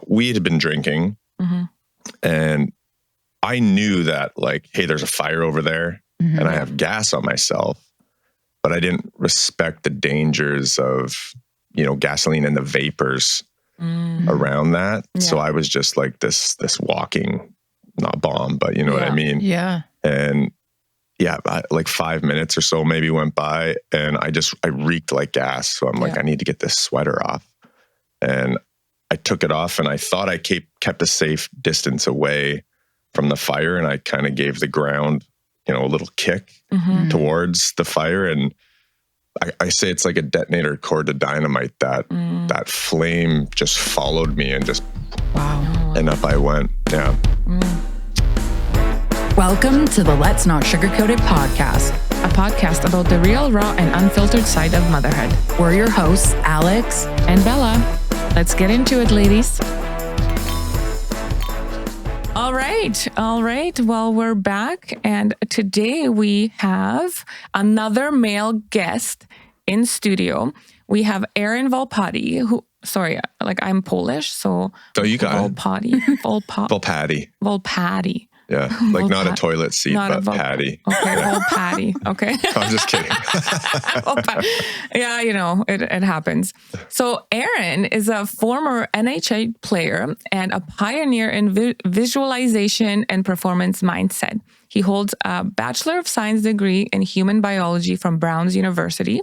we had been drinking and I knew that like, hey, there's a fire over there and I have gas on myself, but I didn't respect the dangers of, gasoline and the vapors around that. Yeah. So I was just like this walking, not bomb, but you know what I mean? Yeah. And like 5 minutes or so maybe went by and I reeked like gas. So I'm like, I need to get this sweater off. And I took it off and I thought I kept a safe distance away from the fire. And I kind of gave the ground, a little kick towards the fire. And I say it's like a detonator cord to dynamite. That flame just followed me and just, and up I went. Yeah. Welcome to the Let's Not Sugarcoat It podcast, a podcast about the real, raw, and unfiltered side of motherhood. We're your hosts, Alex and Bella. Let's get into it, ladies. All right. Well, we're back, and today we have another male guest in studio. We have Aaron Volpatti, I'm Polish, so you got Volpatti. Yeah, like not a toilet seat, but patty. Okay, Volpatti. Okay. I'm just kidding. Yeah, it happens. So Aaron is a former NHL player and a pioneer in visualization and performance mindset. He holds a Bachelor of Science degree in human biology from Brown's University.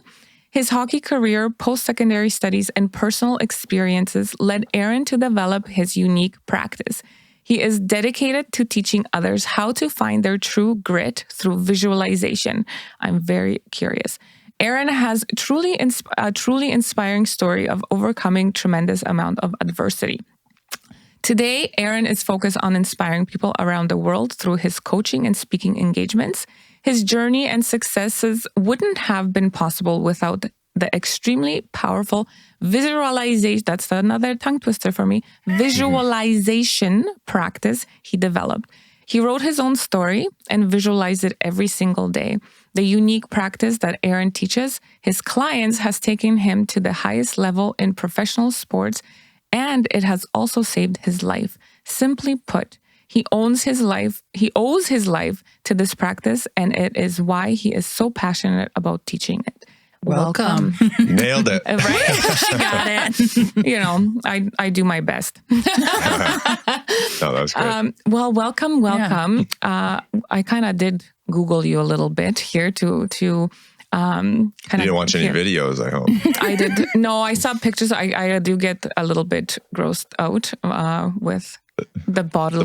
His hockey career, post-secondary studies, and personal experiences led Aaron to develop his unique practice. He is dedicated to teaching others how to find their true grit through visualization. I'm very curious. Aaron has a truly inspiring story of overcoming tremendous amount of adversity. Today, Aaron is focused on inspiring people around the world through his coaching and speaking engagements. His journey and successes wouldn't have been possible without the extremely powerful visualization, that's another tongue twister for me, visualization practice he developed. He wrote his own story and visualized it every single day. The unique practice that Aaron teaches his clients has taken him to the highest level in professional sports, and it has also saved his life. Simply put, he owes his life to this practice, and it is why he is so passionate about teaching it. Welcome. Nailed it. Right? She got it. I do my best. No, that was great. Well, welcome. Yeah. I kind of did Google you a little bit here to you didn't watch any videos, I hope. I did. No, I saw pictures. I do get a little bit grossed out with the blood.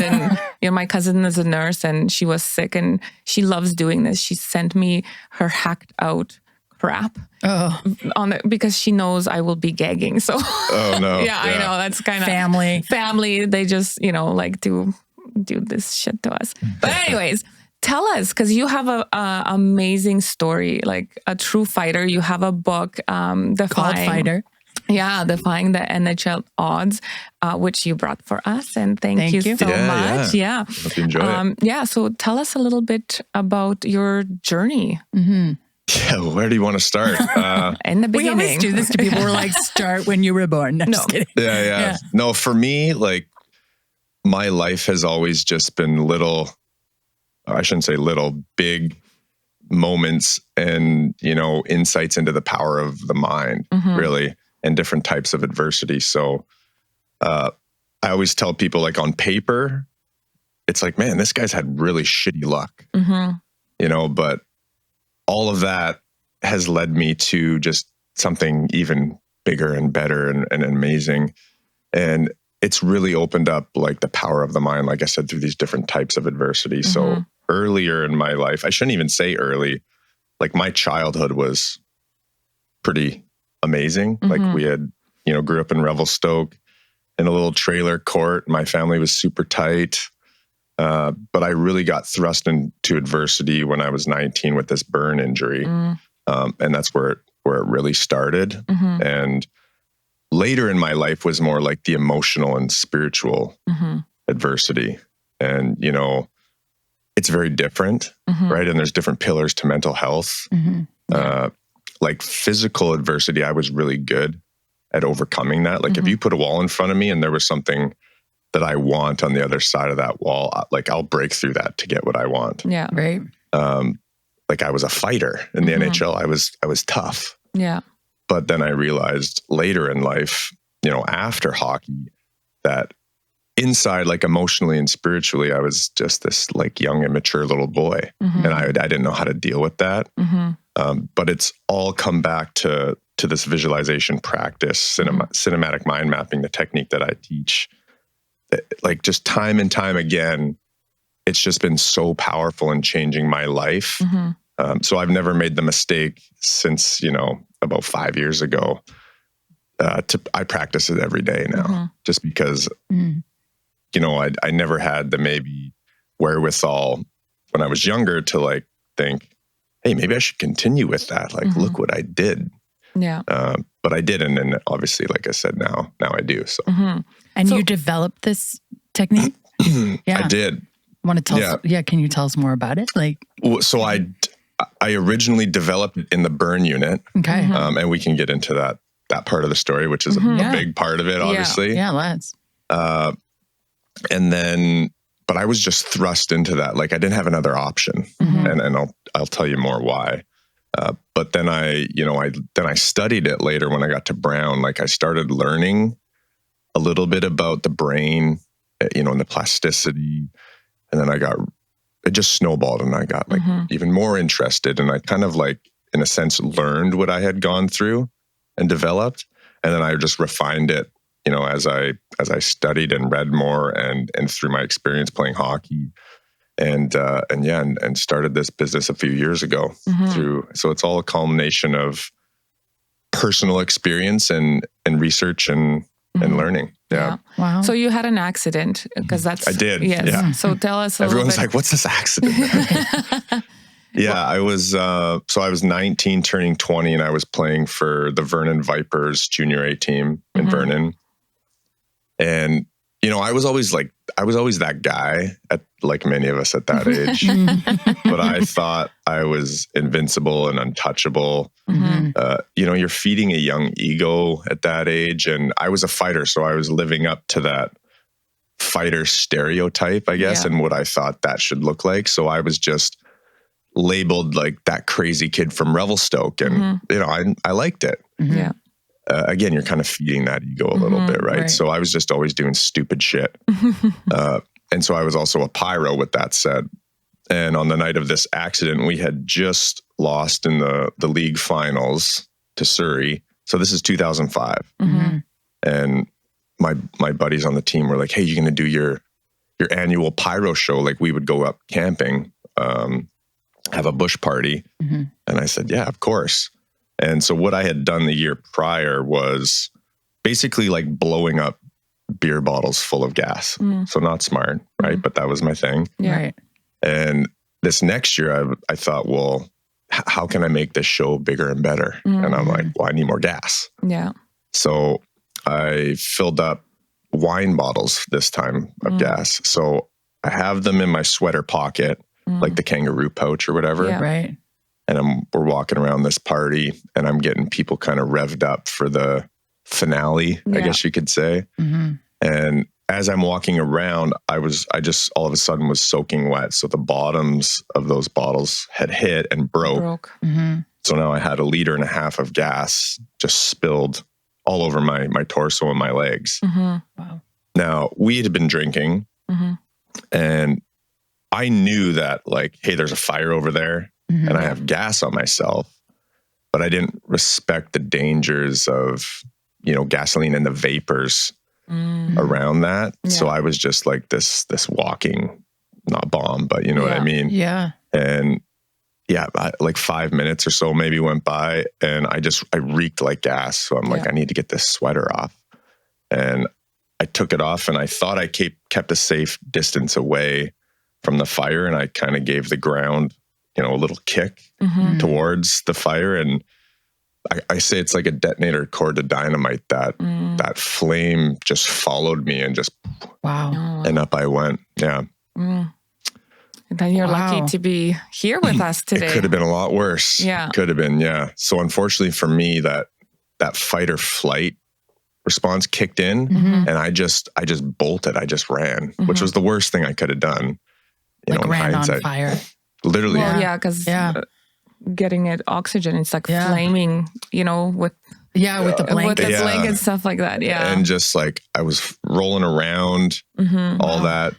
And my cousin is a nurse and she was sick and she loves doing this. She sent me her hacked out crap because she knows I will be gagging. So oh no. Yeah, I know that's kind of family. They just, like to do this shit to us. But anyways, tell us, because you have a amazing story, like a true fighter. You have a book, called Fighter. Yeah, defying the NHL odds, which you brought for us, and thank you so much. Yeah, hope you enjoy it. So tell us a little bit about your journey. Mm-hmm. Yeah, where do you want to start? In the beginning. We always do this to people. We're like, start when you were born. No, just kidding. Yeah. No, for me, like my life has always just been big moments and insights into the power of the mind, really. And different types of adversity. So I always tell people, like on paper, it's like, man, this guy's had really shitty luck, but all of that has led me to just something even bigger and better and amazing. And it's really opened up like the power of the mind, like I said, through these different types of adversity. So earlier in my life, I shouldn't even say early, like my childhood was pretty amazing. Like we had, grew up in Revelstoke in a little trailer court. My family was super tight. But I really got thrust into adversity when I was 19 with this burn injury. And that's where it really started. And later in my life was more like the emotional and spiritual adversity. And, it's very different, right? And there's different pillars to mental health. Like physical adversity, I was really good at overcoming that. Like if you put a wall in front of me and there was something that I want on the other side of that wall, like I'll break through that to get what I want. Yeah. Right. Like I was a fighter in the NHL. I was tough. Yeah. But then I realized later in life, you know, after hockey, that inside, like emotionally and spiritually, I was just this like young, immature little boy. And I didn't know how to deal with that. But it's all come back to this visualization practice, cinematic mind mapping, the technique that I teach. Like just time and time again, it's just been so powerful in changing my life. So I've never made the mistake since, you know, about 5 years ago. I practice it every day now, just because, you know, I never had the maybe wherewithal when I was younger to like think, hey, maybe I should continue with that. Like, look what I did. Yeah. But I didn't. And obviously, like I said, now I do. So, And you developed this technique? Yeah. I did. Want to tell us? Yeah. Can you tell us more about it? Like, so I originally developed it in the burn unit. Okay. And we can get into that part of the story, which is a big part of it, obviously. Yeah, let's. And then, but I was just thrust into that. Like I didn't have another option. And I'll tell you more why. But then I studied it later when I got to Brown. Like I started learning a little bit about the brain, you know, and the plasticity. And then it just snowballed and I got like even more interested. And I kind of like, in a sense, learned what I had gone through and developed. And then I just refined it, you know, as I studied and read more and through my experience playing hockey and started this business a few years ago so it's all a culmination of personal experience and research and learning. Yeah. Wow. So you had an accident because I did. Yes. Yeah. So tell us a Everyone's little bit. like, what's this accident? Yeah, I was 19 turning 20 and I was playing for the Vernon Vipers junior A team in Vernon. And, you know, I was always that guy at like many of us at that age, but I thought I was invincible and untouchable. You know, you're feeding a young ego at that age. And I was a fighter. So I was living up to that fighter stereotype, I guess, and what I thought that should look like. So I was just labeled like that crazy kid from Revelstoke. And, you know, I liked it. Yeah. Again, you're kind of feeding that ego a little bit, right? So I was just always doing stupid shit. And so I was also a pyro with that said. And on the night of this accident, we had just lost in the league finals to Surrey. So this is 2005. And my buddies on the team were like, hey, you're going to do your annual pyro show. Like we would go up camping, have a bush party. And I said, yeah, of course. And so what I had done the year prior was basically like blowing up beer bottles full of gas. So not smart, right? But that was my thing. Yeah. Right. And this next year I thought, well, how can I make this show bigger and better? And I'm like, well, I need more gas. Yeah. So I filled up wine bottles this time of gas. So I have them in my sweater pocket, like the kangaroo pouch or whatever. Yeah. Right. And we're walking around this party and I'm getting people kind of revved up for the finale, I guess you could say. And as I'm walking around, I just all of a sudden was soaking wet. So the bottoms of those bottles had hit and broke. So now I had 1.5 liters of gas just spilled all over my torso and my legs. Wow. Now we had been drinking and I knew that like, hey, there's a fire over there. And I have gas on myself, but I didn't respect the dangers of, you know, gasoline and the vapors around that. Yeah. So I was just like this walking, not bomb, but you know what I mean? Yeah. And like 5 minutes or so maybe went by and I reeked like gas. So I'm like, I need to get this sweater off. And I took it off and I thought I kept a safe distance away from the fire. And I kind of gave the ground, you know, a little kick towards the fire. And I say it's like a detonator cord to dynamite that flame just followed me and just, and up I went. Yeah. And then you're lucky to be here with us today. It could have been a lot worse. Yeah. Could have been. Yeah. So unfortunately for me, that fight or flight response kicked in, and I just bolted. I just ran, which was the worst thing I could have done. Like in ran hindsight. on fire. Literally. Well, because getting it oxygen, it's like flaming, with the blanket. with the blanket, stuff like that. Yeah. And just like I was rolling around, all that.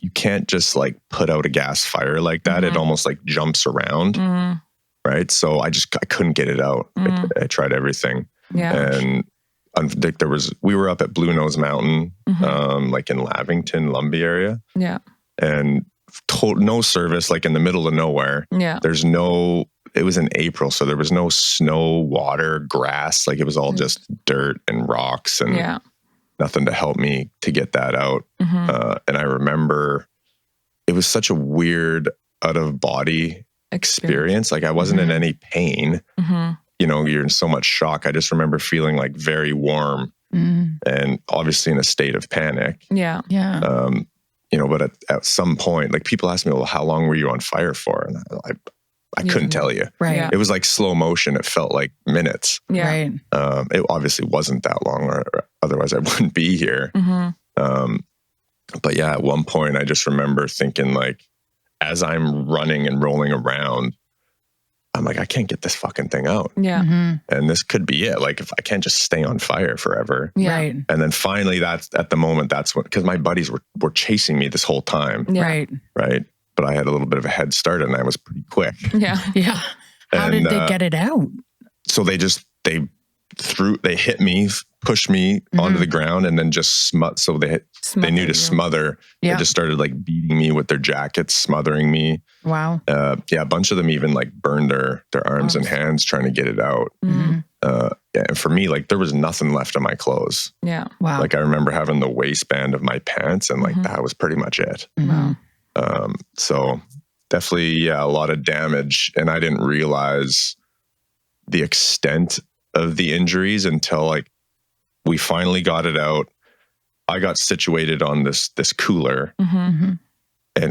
You can't just like put out a gas fire like that. It almost like jumps around. Right. So I couldn't get it out. I tried everything. Yeah. And we were up at Blue Nose Mountain, like in Lavington, Lumbee area. Yeah. And no service, like in the middle of nowhere. Yeah. It was in April, so there was no snow, water, grass. Like it was all just dirt and rocks and nothing to help me to get that out. And I remember it was such a weird out of body experience. Like I wasn't in any pain. You're in so much shock. I just remember feeling like very warm and obviously in a state of panic. Yeah. Yeah. But at some point, like people ask me, well, how long were you on fire for? And I couldn't tell you. Right. Yeah. It was like slow motion. It felt like minutes. Yeah. Right. It obviously wasn't that long, or otherwise I wouldn't be here. But yeah, at one point I just remember thinking like, as I'm running and rolling around, I'm like, I can't get this fucking thing out. Yeah. And this could be it. Like if I can't just stay on fire forever. Yeah. Right. And then finally that's at the moment, that's when, because my buddies were chasing me this whole time. Yeah. Right. Right. But I had a little bit of a head start and I was pretty quick. Yeah. Yeah. How did they get it out? So they hit me, pushed me onto the ground, and then just so they knew to smother. Yeah. They just started like beating me with their jackets, smothering me. Wow. A bunch of them even like burned their arms and hands trying to get it out. And for me, like there was nothing left of my clothes. Yeah. Wow. Like I remember having the waistband of my pants, and like that was pretty much it. Wow. So definitely, a lot of damage, and I didn't realize the extent of the injuries until like we finally got it out. I got situated on this cooler, and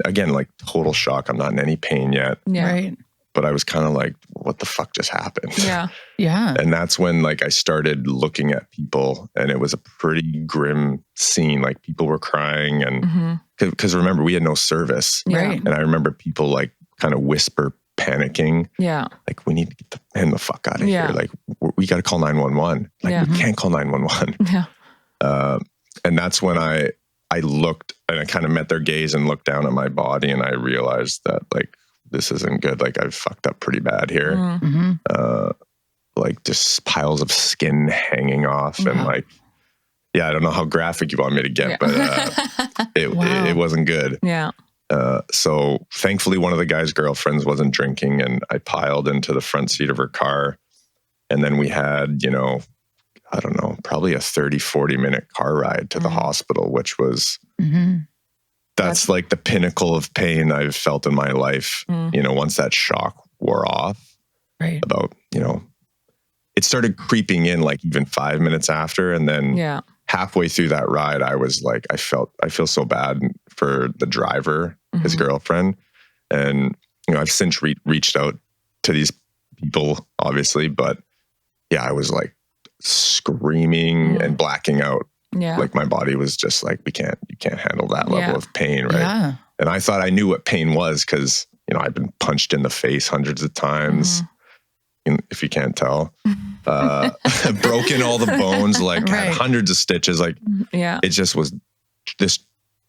again, like total shock. I'm not in any pain yet, Right. but I was kind of like, what the fuck just happened? Yeah. Yeah. And that's when like I started looking at people, and it was a pretty grim scene. Like people were crying, and because remember, we had no service. Right. And I remember people like kind of whisper panicking. Yeah. Like, we need to get the fuck out of Yeah. here. Like, we got to call 911. Like, we can't call 911. Yeah. And that's when I looked, and I kind of met their gaze and looked down at my body, and I realized that like, this isn't good. Like I've fucked up pretty bad here. Like just piles of skin hanging off and like, I don't know how graphic you want me to get, but it wasn't good. Yeah. So thankfully one of the guy's girlfriends wasn't drinking, and I piled into the front seat of her car. And then we had, I don't know, probably a 30-40 minute car ride to the hospital, which was, that's like the pinnacle of pain I've felt in my life. Once that shock wore off, about, it started creeping in like even 5 minutes after. And then halfway through that ride, I was like, I feel so bad for the driver, his girlfriend. And, I've since reached out to these people, obviously, but I was like screaming and blacking out. Yeah. Like my body was just like, you can't handle that level of pain. Right. Yeah. And I thought I knew what pain was because, I've been punched in the face hundreds of times. If you can't tell, broken all the bones, like had hundreds of stitches. Like, it just was, this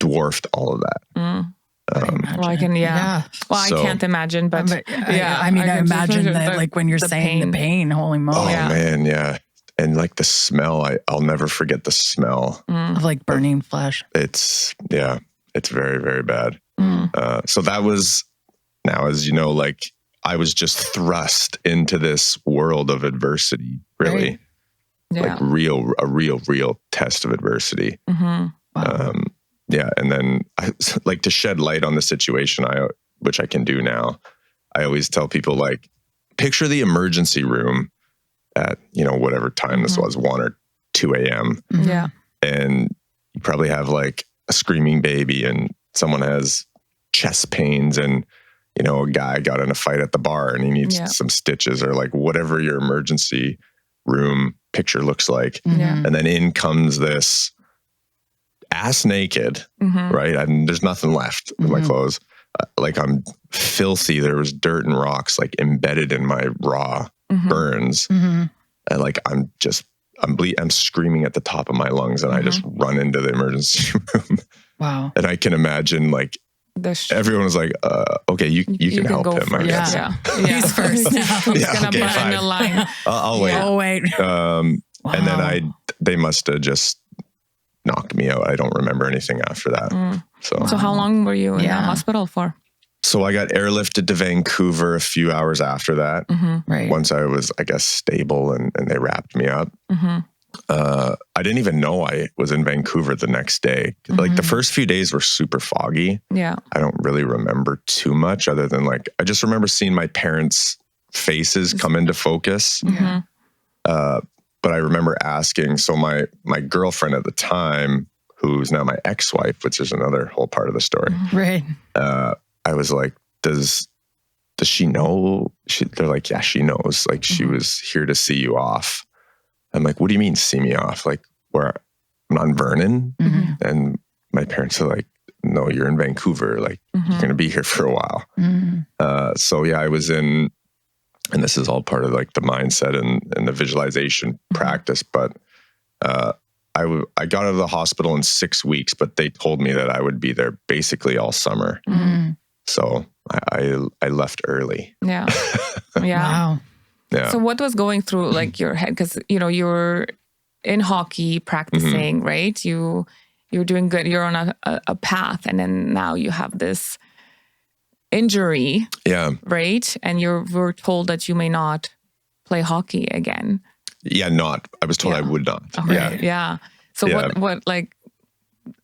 dwarfed all of that. Well, I can, Well, I can't imagine, but I mean, I imagine that like when you're saying the pain, holy moly. Oh man. Yeah. And like the smell, I'll never forget the smell of like burning flesh. It's very, very bad. So that was, now, as you know, like I was just thrust into this world of adversity, really. Like a real test of adversity. And then I like to shed light on the situation, which I can do now. I always tell people like, picture the emergency room at, whatever time this was, 1 or 2 a.m. Yeah. And you probably have like a screaming baby, and someone has chest pains, and, a guy got in a fight at the bar and he needs some stitches, or like whatever your emergency room picture looks like. Yeah. And then in comes this ass naked, right? And there's nothing left in my clothes. Like I'm filthy. There was dirt and rocks like embedded in my raw burns. And like I'm screaming at the top of my lungs, and I just run into the emergency room. Wow. And I can imagine like everyone was like, okay, you can help go him. I first. guess. Yeah. He's first now. He's gonna okay, put fine. in the line. I'll wait. Oh, wait. And then they must have just knocked me out. I don't remember anything after that. So how long were you in the hospital for? So I got airlifted to Vancouver a few hours after that. Right. Once I was, I guess, stable and they wrapped me up. I didn't even know I was in Vancouver the next day. Like the first few days were super foggy. Yeah. I don't really remember too much other than like, I just remember seeing my parents' faces come into focus. But I remember asking, so my girlfriend at the time, who's now my ex-wife, which is another whole part of the story. Right. I was like, does she know? They're like, yeah, she knows. Like she was here to see you off. I'm like, what do you mean see me off? Like where I'm not in Vernon? And my parents are like, no, you're in Vancouver. Like you're going to be here for a while. So yeah, I was in, and this is all part of like the mindset and the visualization practice. But I got out of the hospital in 6 weeks, but they told me that I would be there basically all summer. So I left early. Yeah. Yeah. Wow. Yeah. So what was going through like your head? Because, you know, you're in hockey practicing, right? You're doing good. You're on a path. And then now you have this injury. Yeah. Right? And we're told that you may not play hockey again. Yeah, I was told I would not. Okay. Yeah. So what like,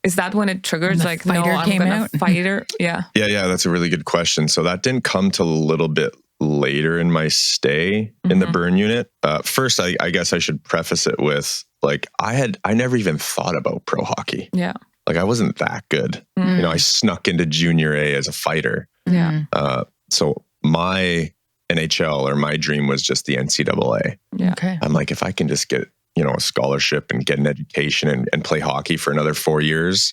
is that when it triggers like, no, I'm going to fighter? Yeah. Yeah. That's a really good question. So that didn't come till a little bit later in my stay in the burn unit. First, I guess I should preface it with like, I never even thought about pro hockey. Yeah. Like I wasn't that good. You know, I snuck into junior A as a fighter. Yeah. So my NHL or my dream was just the NCAA. Yeah. Okay. I'm like, if I can just get, you know, a scholarship and get an education and play hockey for another 4 years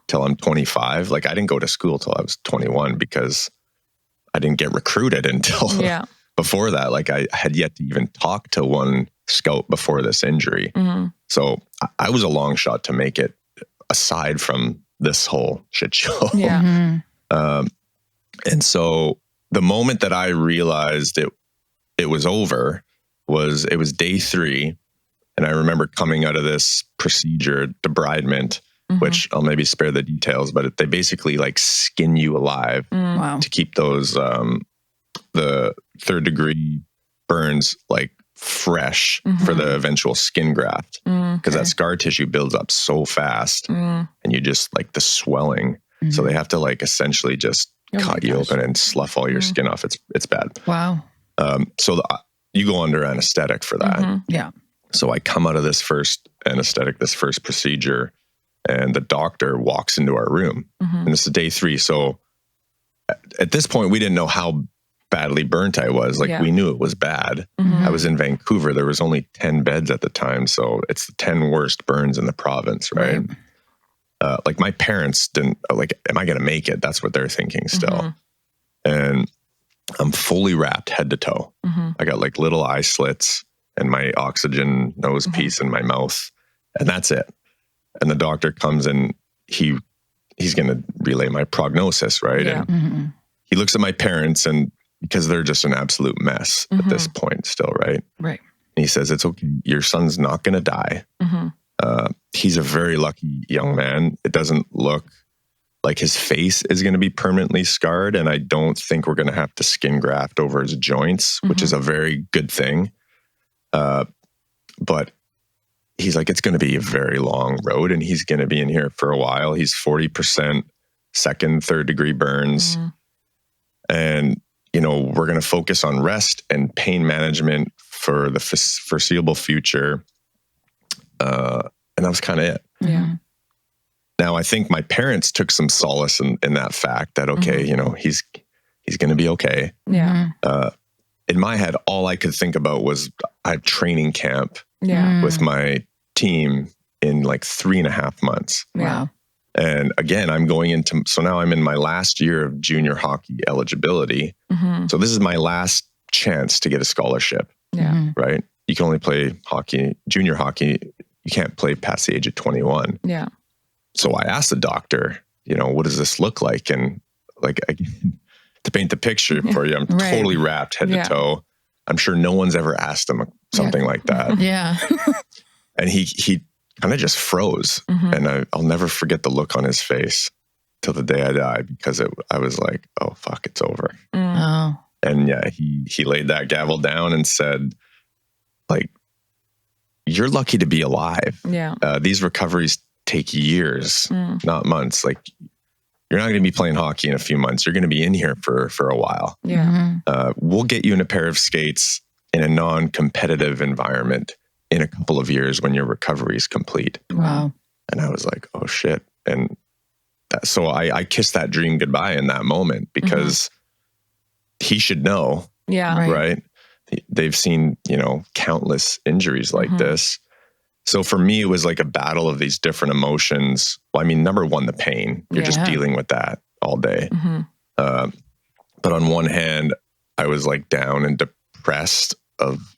till I'm 25. Like I didn't go to school till I was 21 because I didn't get recruited until before that. Like I had yet to even talk to one scout before this injury. So I was a long shot to make it aside from this whole shit show. Yeah. And so the moment that I realized it was over it was day 3. And I remember coming out of this procedure, debridement, which I'll maybe spare the details, but they basically like skin you alive to keep those, the 3rd degree burns like fresh for the eventual skin graft. Because that scar tissue builds up so fast and you just like the swelling. So they have to like essentially just cut you open and slough all your skin off. It's bad. Wow. So you go under anesthetic for that. Yeah. So I come out of this first anesthetic, this first procedure, and the doctor walks into our room. And this is day 3. So at this point, we didn't know how badly burnt I was. Like we knew it was bad. I was in Vancouver. There was only 10 beds at the time. So it's the 10 worst burns in the province, right? Like my parents didn't, like, am I going to make it? That's what they're thinking still. And I'm fully wrapped head to toe. I got like little eye slits and my oxygen nose piece in my mouth. And that's it. And the doctor comes in, he's going to relay my prognosis, right? And he looks at my parents, and because they're just an absolute mess at this point still, right? Right. And he says, it's okay. Your son's not going to die. He's a very lucky young man. It doesn't look like his face is going to be permanently scarred. And I don't think we're going to have to skin graft over his joints, which is a very good thing. But he's like, it's going to be a very long road and he's going to be in here for a while. He's 40% 2nd, 3rd degree burns. And, you know, we're going to focus on rest and pain management for the foreseeable future. And that was kind of it. Yeah. Now, I think my parents took some solace in that fact that, okay, you know, he's going to be okay. Yeah. In my head, all I could think about was I have training camp with my team in like 3.5 months. Wow. And again, so now I'm in my last year of junior hockey eligibility. So this is my last chance to get a scholarship, right? You can only play hockey, junior hockey. You can't play past the age of 21. Yeah. So I asked the doctor, what does this look like? And like, to paint the picture for you, I'm totally wrapped head to toe. I'm sure no one's ever asked him something like that. Yeah. And he kind of just froze. And I'll never forget the look on his face till the day I die, because I was like, oh, fuck, it's over. Oh. And yeah, he laid that gavel down and said, like, you're lucky to be alive. Yeah. These recoveries take years, not months. Like, you're not going to be playing hockey in a few months. You're going to be in here for a while. Yeah. We'll get you in a pair of skates in a non-competitive environment in a couple of years when your recovery is complete. Wow. And I was like, oh shit. And so I kissed that dream goodbye in that moment, because he should know. Yeah. Right. They've seen, countless injuries like this. So for me, it was like a battle of these different emotions. Well, I mean, number one, the pain. You're just dealing with that all day. But on one hand, I was like down and depressed of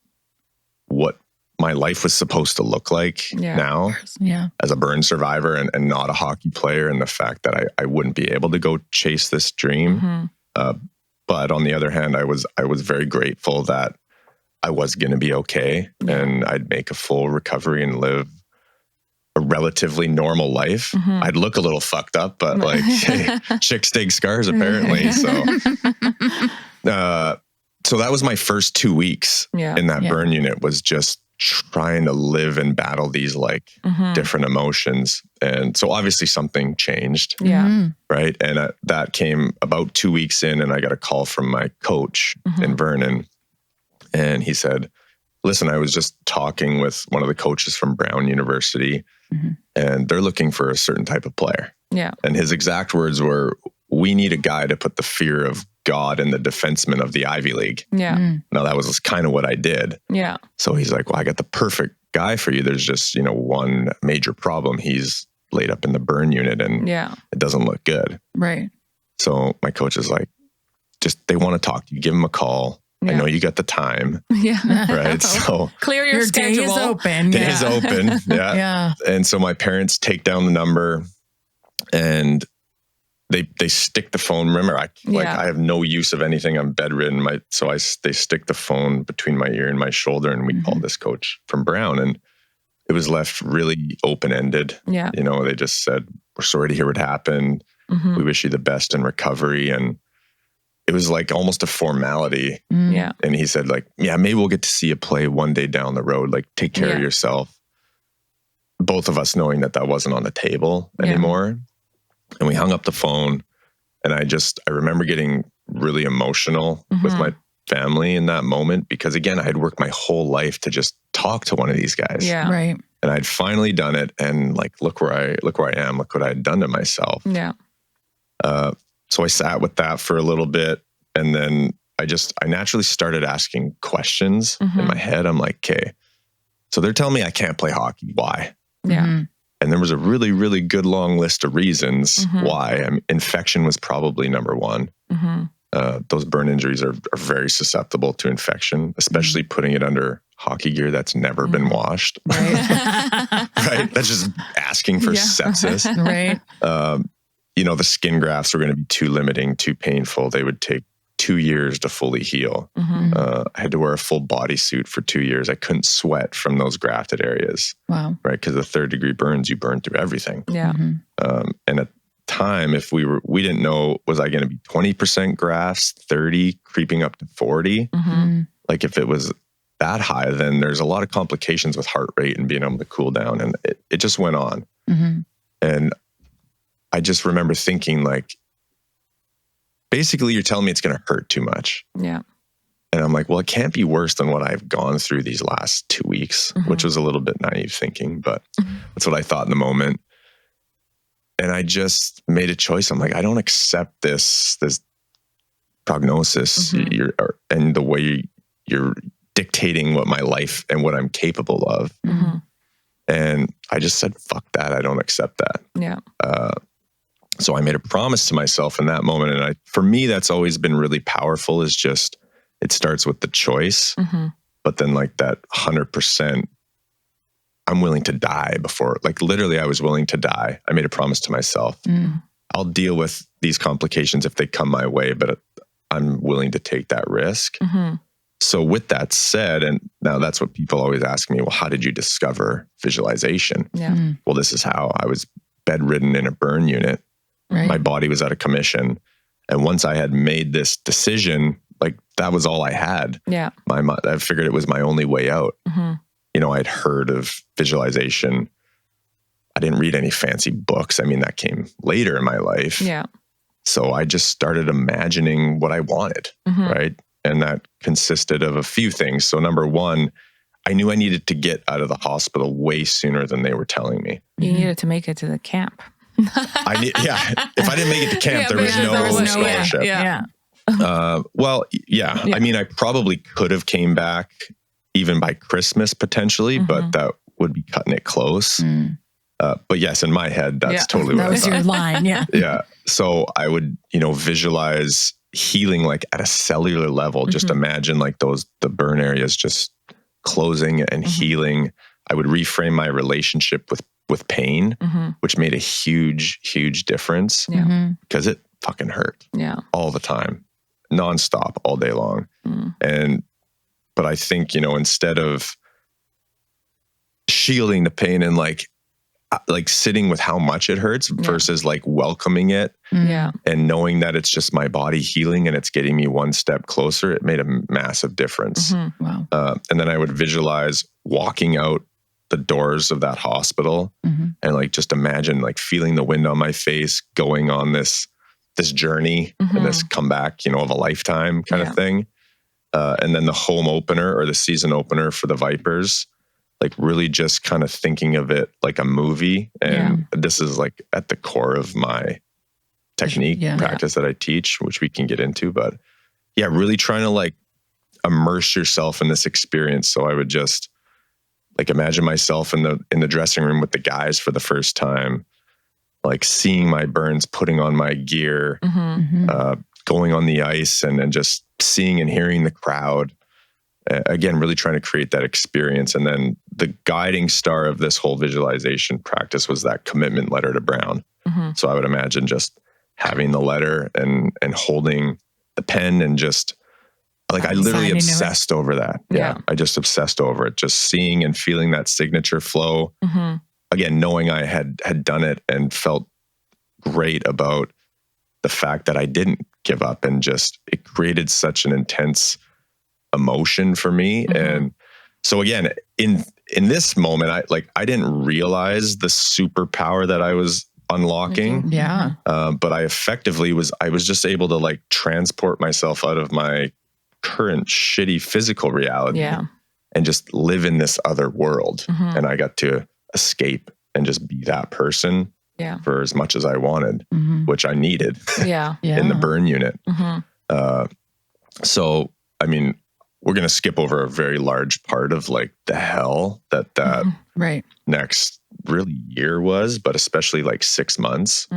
what my life was supposed to look like now as a burn survivor and not a hockey player, and the fact that I wouldn't be able to go chase this dream. But on the other hand, I was very grateful that I was going to be okay and I'd make a full recovery and live a relatively normal life. I'd look a little fucked up, but like, hey, chicks dig scars apparently. So that was my first 2 weeks in that burn unit, was just trying to live and battle these like different emotions. And so obviously something changed. Right. And that came about 2 weeks in, and I got a call from my coach in Vernon. And he said, listen, I was just talking with one of the coaches from Brown University, and they're looking for a certain type of player. Yeah. And his exact words were, we need a guy to put the fear of God in the defenseman of the Ivy League. Yeah. Now that was kind of what I did. Yeah. So he's like, well, I got the perfect guy for you. There's just, one major problem. He's laid up in the burn unit and it doesn't look good. Right. So my coach is like, they want to talk to you. Give him a call. I know you got the time. Right. So clear your schedule. Day is open. Day is open. Yeah. And so my parents take down the number and they stick the phone. Remember, I have no use of anything. I'm bedridden. They stick the phone between my ear and my shoulder, and we call this coach from Brown, and it was left really open-ended. Yeah. They just said, we're sorry to hear what happened. We wish you the best in recovery. And it was like almost a formality. Yeah. And he said like, maybe we'll get to see you play one day down the road. Like, take care of yourself. Both of us knowing that wasn't on the table anymore. And we hung up the phone, and I remember getting really emotional with my family in that moment, because again, I had worked my whole life to just talk to one of these guys. Yeah. Right. And I'd finally done it. And like, look where I am, look what I had done to myself. Yeah. So I sat with that for a little bit, and then I naturally started asking questions in my head. I'm like, okay, so they're telling me I can't play hockey. Why? Yeah. And there was a really, really good long list of reasons why. I mean, infection was probably number one. Those burn injuries are very susceptible to infection, especially putting it under hockey gear that's never been washed. Right. Right? That's just asking for sepsis. Right. The skin grafts were going to be too limiting, too painful. They would take 2 years to fully heal. I had to wear a full bodysuit for 2 years. I couldn't sweat from those grafted areas. Wow. Right? Because the 3rd-degree burns, you burn through everything. Yeah. And at time, if we didn't know, was I going to be 20% grafts, 30, creeping up to 40? Like if it was that high, then there's a lot of complications with heart rate and being able to cool down. And it just went on. And I just remember thinking like, basically you're telling me it's going to hurt too much. Yeah. And I'm like, well, it can't be worse than what I've gone through these last 2 weeks, which was a little bit naive thinking, but that's what I thought in the moment. And I just made a choice. I'm like, I don't accept this prognosis and the way you're dictating what my life and what I'm capable of. Mm-hmm. And I just said, fuck that. I don't accept that. Yeah. So I made a promise to myself in that moment. And for me, that's always been really powerful, is just, it starts with the choice, but then like that 100%, I'm willing to die before, like literally I was willing to die. I made a promise to myself. I'll deal with these complications if they come my way, but I'm willing to take that risk. So with that said, and now that's what people always ask me, well, how did you discover visualization? Yeah. Well, this is how. I was bedridden in a burn unit. Right. My body was out of commission. And once I had made this decision, like that was all I had. Yeah. I figured it was my only way out. You know, I'd heard of visualization. I didn't read any fancy books. I mean, that came later in my life. Yeah. So I just started imagining what I wanted, right? And that consisted of a few things. So number one, I knew I needed to get out of the hospital way sooner than they were telling me. You needed to make it to the camp. If I didn't make it to camp, there was no scholarship. Yeah. I mean, I probably could have came back even by Christmas potentially, but that would be cutting it close. But yes, in my head, that's totally what that was your line. Yeah. Yeah. So I would, visualize healing like at a cellular level. Just imagine like the burn areas just closing and healing. I would reframe my relationship with pain, which made a huge, huge difference because it fucking hurt all the time, nonstop, all day long. But I think, instead of shielding the pain and like sitting with how much it hurts versus like welcoming it and knowing that it's just my body healing and it's getting me one step closer, it made a massive difference. Wow. And then I would visualize walking out the doors of that hospital and like just imagine like feeling the wind on my face, going on this journey and this comeback, of a lifetime kind of thing. And then the home opener or the season opener for the Vipers, like really just kind of thinking of it like a movie. And this is like at the core of my technique practice that I teach, which we can get into. But yeah, really trying to like immerse yourself in this experience. So I would just like imagine myself in the dressing room with the guys for the first time, like seeing my burns, putting on my gear, going on the ice and just seeing and hearing the crowd. Again, really trying to create that experience. And then the guiding star of this whole visualization practice was that commitment letter to Brown. So I would imagine just having the letter and holding the pen and just like I literally obsessed over that. Yeah. I just obsessed over it. Just seeing and feeling that signature flow. Again, knowing I had done it and felt great about the fact that I didn't give up, and just it created such an intense emotion for me. And so again, in this moment, I didn't realize the superpower that I was unlocking. Yeah. But I effectively was just able to like transport myself out of my current shitty physical reality and just live in this other world. And I got to escape and just be that person for as much as I wanted, which I needed in the burn unit. So, I mean, we're going to skip over a very large part of like the hell that next really year was, but especially like 6 months.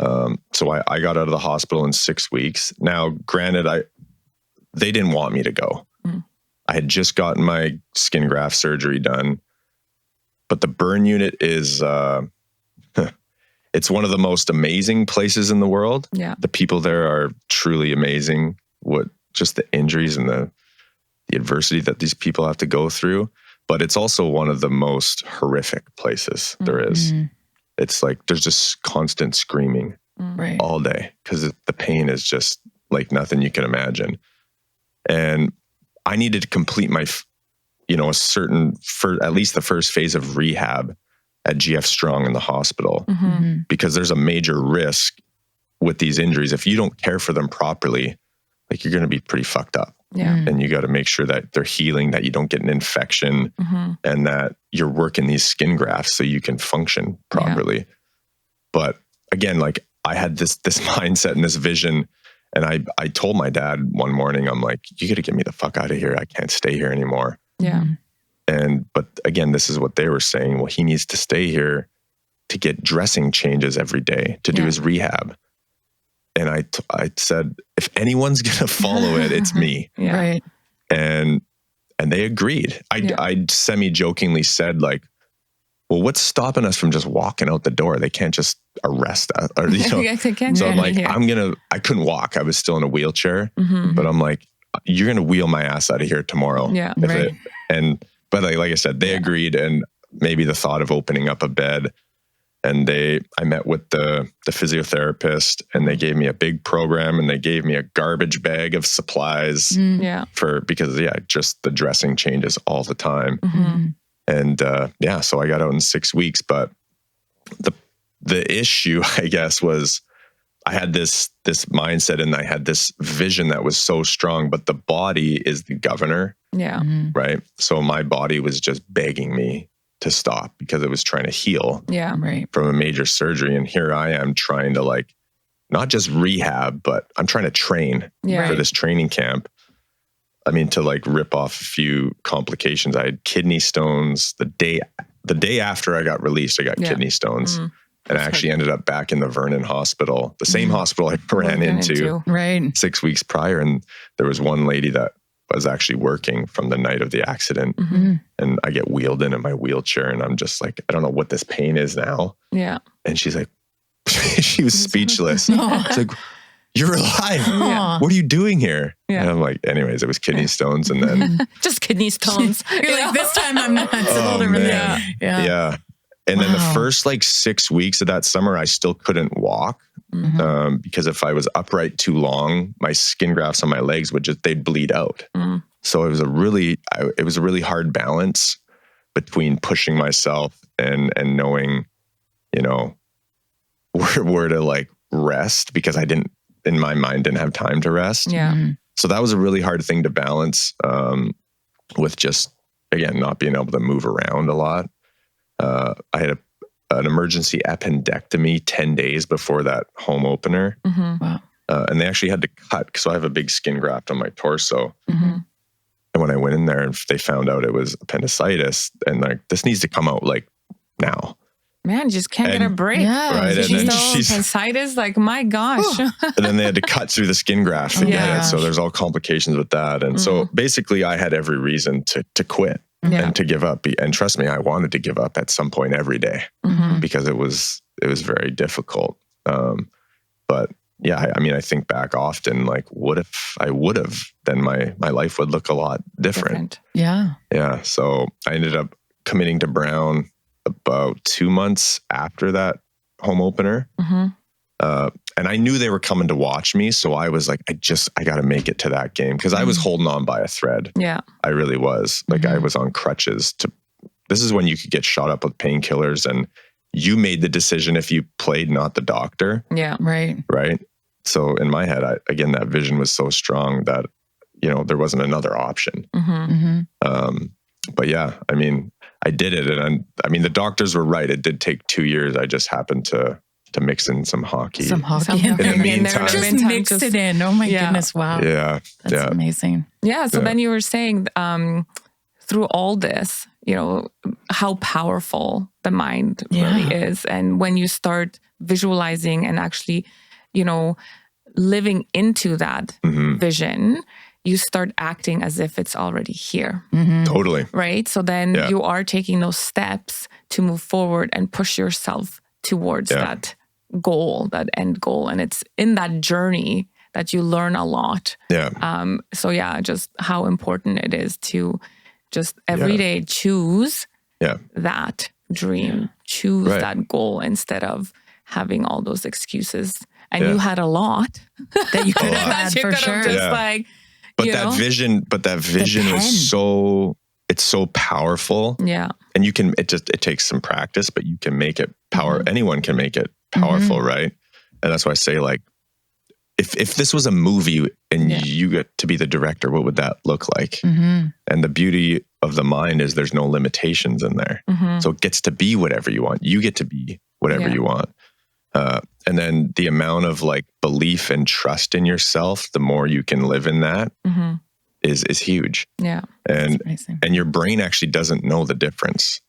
So I got out of the hospital in 6 weeks. Now, granted, they didn't want me to go. I had just gotten my skin graft surgery done, but the burn unit is, it's one of the most amazing places in the world. Yeah. The people there are truly amazing. Just the injuries and the adversity that these people have to go through. But it's also one of the most horrific places there is. It's like there's just constant screaming all day because the pain is just like nothing you can imagine. And I needed to complete my, at least the first phase of rehab at GF Strong in the hospital, because there's a major risk with these injuries. If you don't care for them properly, like you're going to be pretty fucked up. And you got to make sure that they're healing, that you don't get an infection, and that you're working these skin grafts so you can function properly. But again, like I had this mindset and this vision, And I told my dad one morning, I'm like, you got to get me the fuck out of here. I can't stay here anymore. Yeah. But again, this is what they were saying. Well, he needs to stay here to get dressing changes every day to do his rehab. And I said, if anyone's going to follow it, it's me. Yeah. Right. And they agreed. I semi-jokingly said, like, well, what's stopping us from just walking out the door? They can't just arrest us. Or, you know. They can't So I'm like, yeah. I couldn't walk. I was still in a wheelchair, but I'm like, you're going to wheel my ass out of here tomorrow. Yeah. Right. But like I said, they agreed, and maybe the thought of opening up a bed. And I met with the physiotherapist, and they gave me a big program, and they gave me a garbage bag of supplies because just the dressing changes all the time. And so I got out in 6 weeks. But the issue, I guess, was I had this mindset, and I had this vision that was so strong, but the body is the governor. Yeah. Right. So my body was just begging me to stop because it was trying to heal from a major surgery. And here I am trying to, like, not just rehab, but I'm trying to train for this training camp. I mean, to like rip off a few complications. I had kidney stones the day after I got released. I got kidney stones, and I actually ended up back in the Vernon Hospital, the same hospital I ran into 6 weeks prior. And there was one lady that was actually working from the night of the accident, and I get wheeled in my wheelchair, and I'm just like, I don't know what this pain is now. Yeah. And she's like, she was speechless. She's like, you're alive. What are you doing here? Yeah. And I'm like, anyways, it was kidney stones. And then just kidney stones. You're like, this time I'm not. Yeah. And then the first like 6 weeks of that summer, I still couldn't walk. Because if I was upright too long, my skin grafts on my legs they'd bleed out. So it was a really hard balance between pushing myself and knowing, you know, where to like rest, because I in my mind didn't have time to rest. Yeah. So that was a really hard thing to balance, with just, again, not being able to move around a lot. I had an emergency appendectomy 10 days before that home opener. Wow. And they actually had to cut, so I have a big skin graft on my torso. And when I went in there, and they found out it was appendicitis, and like, this needs to come out like now. Man, just can't get a break. Yeah. Right. And then appendicitis, like, my gosh. And then they had to cut through the skin graft to get it. So there's all complications with that. And so basically I had every reason to quit. And to give up. And trust me, I wanted to give up at some point every day, because it was very difficult. But yeah, I mean, I think back often, like, what if I would have, then my life would look a lot different. Yeah. Yeah. So I ended up committing to Brown about 2 months after that home opener. And I knew they were coming to watch me. So I was like, I got to make it to that game, because I was holding on by a thread. Yeah. I really was. Like, I was on crutches. This is when you could get shot up with painkillers, and you made the decision if you played, not the doctor. Yeah. Right. So in my head, again, that vision was so strong that, you know, there wasn't another option. But yeah, I mean, I did it. And I mean, the doctors were right. It did take 2 years. I just happened to mix in some hockey. In the meantime. Just mixed it in. Oh my goodness. Wow. Yeah. That's amazing. Yeah. So then you were saying, through all this, you know, how powerful the mind really is. And when you start visualizing and actually, you know, living into that vision, you start acting as if it's already here. Totally. Right? So then you are taking those steps to move forward and push yourself towards that goal, that end goal. And it's in that journey that you learn a lot. So yeah, just how important it is to just every day choose that dream, choose that goal, instead of having all those excuses. And you had a lot that you could have had for sure. But that vision is it's so powerful. Yeah. And it takes some practice, but you can make it anyone can make it powerful, right? And that's why I say, like, if this was a movie and you get to be the director, what would that look like? And the beauty of the mind is there's no limitations in there. So it gets to be whatever you want. You get to be whatever you want. And then the amount of like belief and trust in yourself, the more you can live in that is huge. Yeah. And your brain actually doesn't know the difference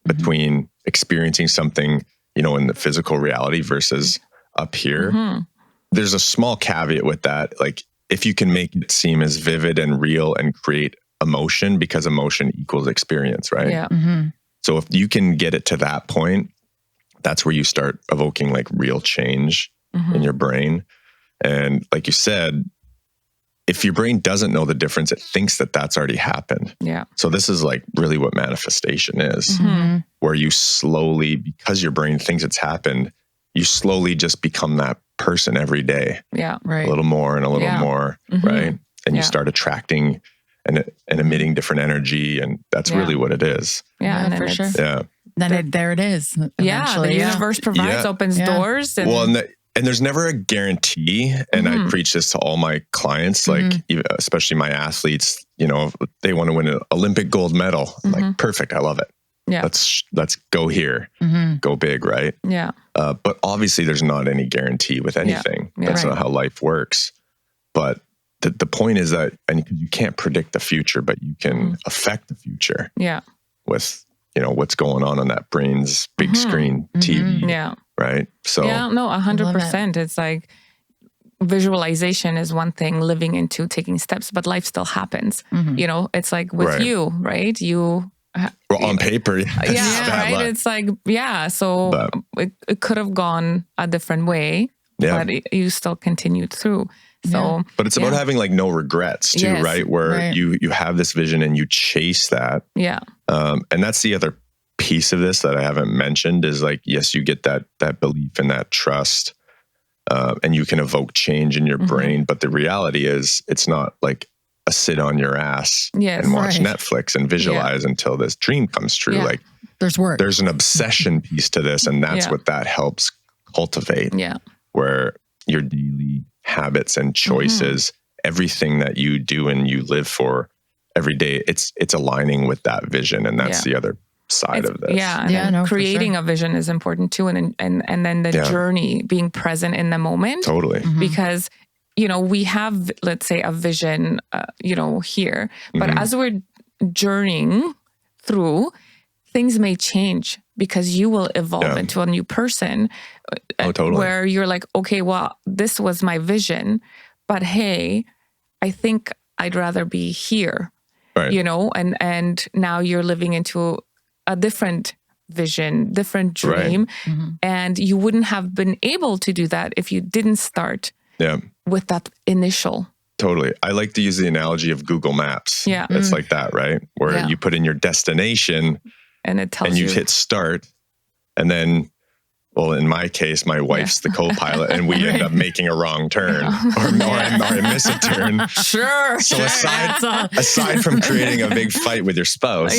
between experiencing something, you know, in the physical reality versus up here. There's a small caveat with that. Like if you can make it seem as vivid and real and create emotion, because emotion equals experience, right? Yeah. So if you can get it to that point, that's where you start evoking like real change in your brain. And like you said, if your brain doesn't know the difference, it thinks that that's already happened. Yeah. So this is like really what manifestation is, where you slowly, because your brain thinks it's happened, you slowly just become that person every day. Yeah. Right. A little more and a little more, right? And you Yeah. start attracting and emitting different energy. And that's really what it is. Yeah. And then for sure. Yeah. Then there it is. Yeah. Eventually. The universe provides, opens doors. And Well, and there's never a guarantee. And I preach this to all my clients, like especially my athletes, you know, they want to win an Olympic gold medal. I'm like, perfect. I love it. Yeah. Let's go here, go big. Right. Yeah. But obviously there's not any guarantee with anything. Yeah. That's not how life works. But the point is that, and you can't predict the future, but you can affect the future. Yeah. With, you know, what's going on that brain's big screen TV. Yeah. Right. So yeah, no, 100%. It's like visualization is one thing, living into taking steps, but life still happens. You know, it's like with you, right? You well, on paper. Right. Luck. It's like, so it could have gone a different way, but you still continued through. So, but it's about having like no regrets too, right? Where you have this vision and you chase that. Yeah. And that's the other piece of this that I haven't mentioned is like, yes, you get that belief and that trust, and you can evoke change in your brain. But the reality is it's not like a sit on your ass and watch Netflix and visualize until this dream comes true. Yeah. Like there's work. There's an obsession piece to this. And that's what that helps cultivate. Yeah. Where your daily habits and choices, everything that you do and you live for every day, it's aligning with that vision. And that's the other side of this. Yeah. And creating a vision is important too. And then the journey, being present in the moment. Totally. Because, you know, we have, let's say, a vision, you know, here, but as we're journeying through, things may change because you will evolve into a new person. Totally. Where you're like, okay, well, this was my vision, but hey, I think I'd rather be here, you know, and now you're living into a different vision, different dream. And you wouldn't have been able to do that if you didn't start with that initial. Totally. I like to use the analogy of Google Maps. Yeah. It's like that, right? Where you put in your destination and it tells you. And you hit start. And then, well, in my case, my wife's the co-pilot and we end up making a wrong turn or I miss a turn. Sure. So aside from creating a big fight with your spouse,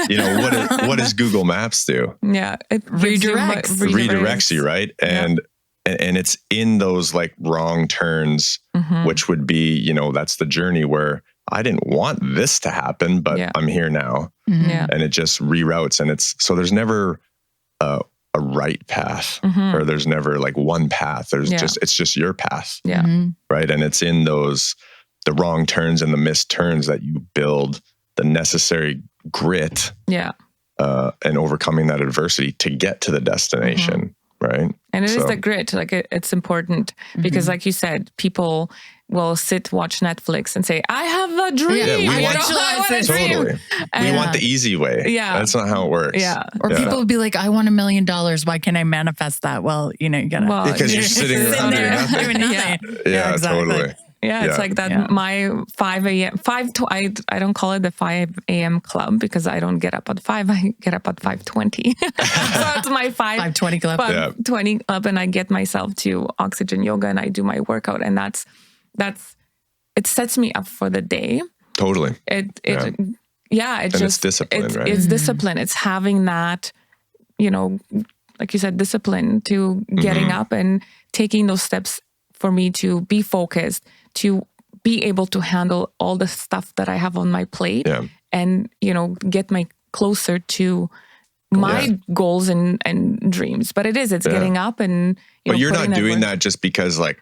you know, what does Google Maps do? Yeah. It redirects you, right? And it's in those like wrong turns, which would be, you know, that's the journey where I didn't want this to happen, but I'm here now. And it just reroutes. And so there's never a right path or there's never like one path. There's it's just your path. Right. And it's in the wrong turns and the missed turns that you build the necessary grit and overcoming that adversity to get to the destination. Right. And it is the grit. Like it's important because like you said, people will watch Netflix and say, I have a dream. Yeah, we want the easy way. Yeah. That's not how it works. Yeah. Or people would be like, I want $1 million. Why can't I manifest that? Well, you know, you gotta. Because you're sitting around doing nothing. Yeah, exactly. Totally. Yeah, it's like that. My 5 a.m. I don't call it the 5 a.m. club because I don't get up at 5. I get up at 5:20. So it's my 5:20 club. 5:20 club, and I get myself to oxygen yoga and I do my workout, and that's it sets me up for the day. Totally. It's discipline, right? It's discipline. It's having that, you know, like you said, discipline to getting up and taking those steps for me to be focused, to be able to handle all the stuff that I have on my plate and, you know, get closer to my goals and dreams. But it's getting up and but you're not doing work. that just because like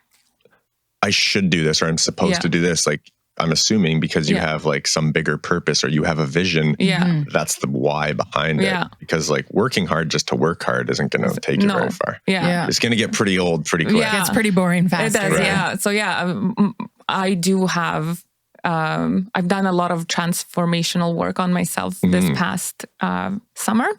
I should do this or I'm supposed to do this. Like I'm assuming because you have like some bigger purpose or you have a vision. Yeah. That's the why behind it. Because like working hard just to work hard isn't going to take you very far. It's going to get pretty old pretty quick. Yeah. It's pretty boring fast. It does, right? So I do have, I've done a lot of transformational work on myself this past summer.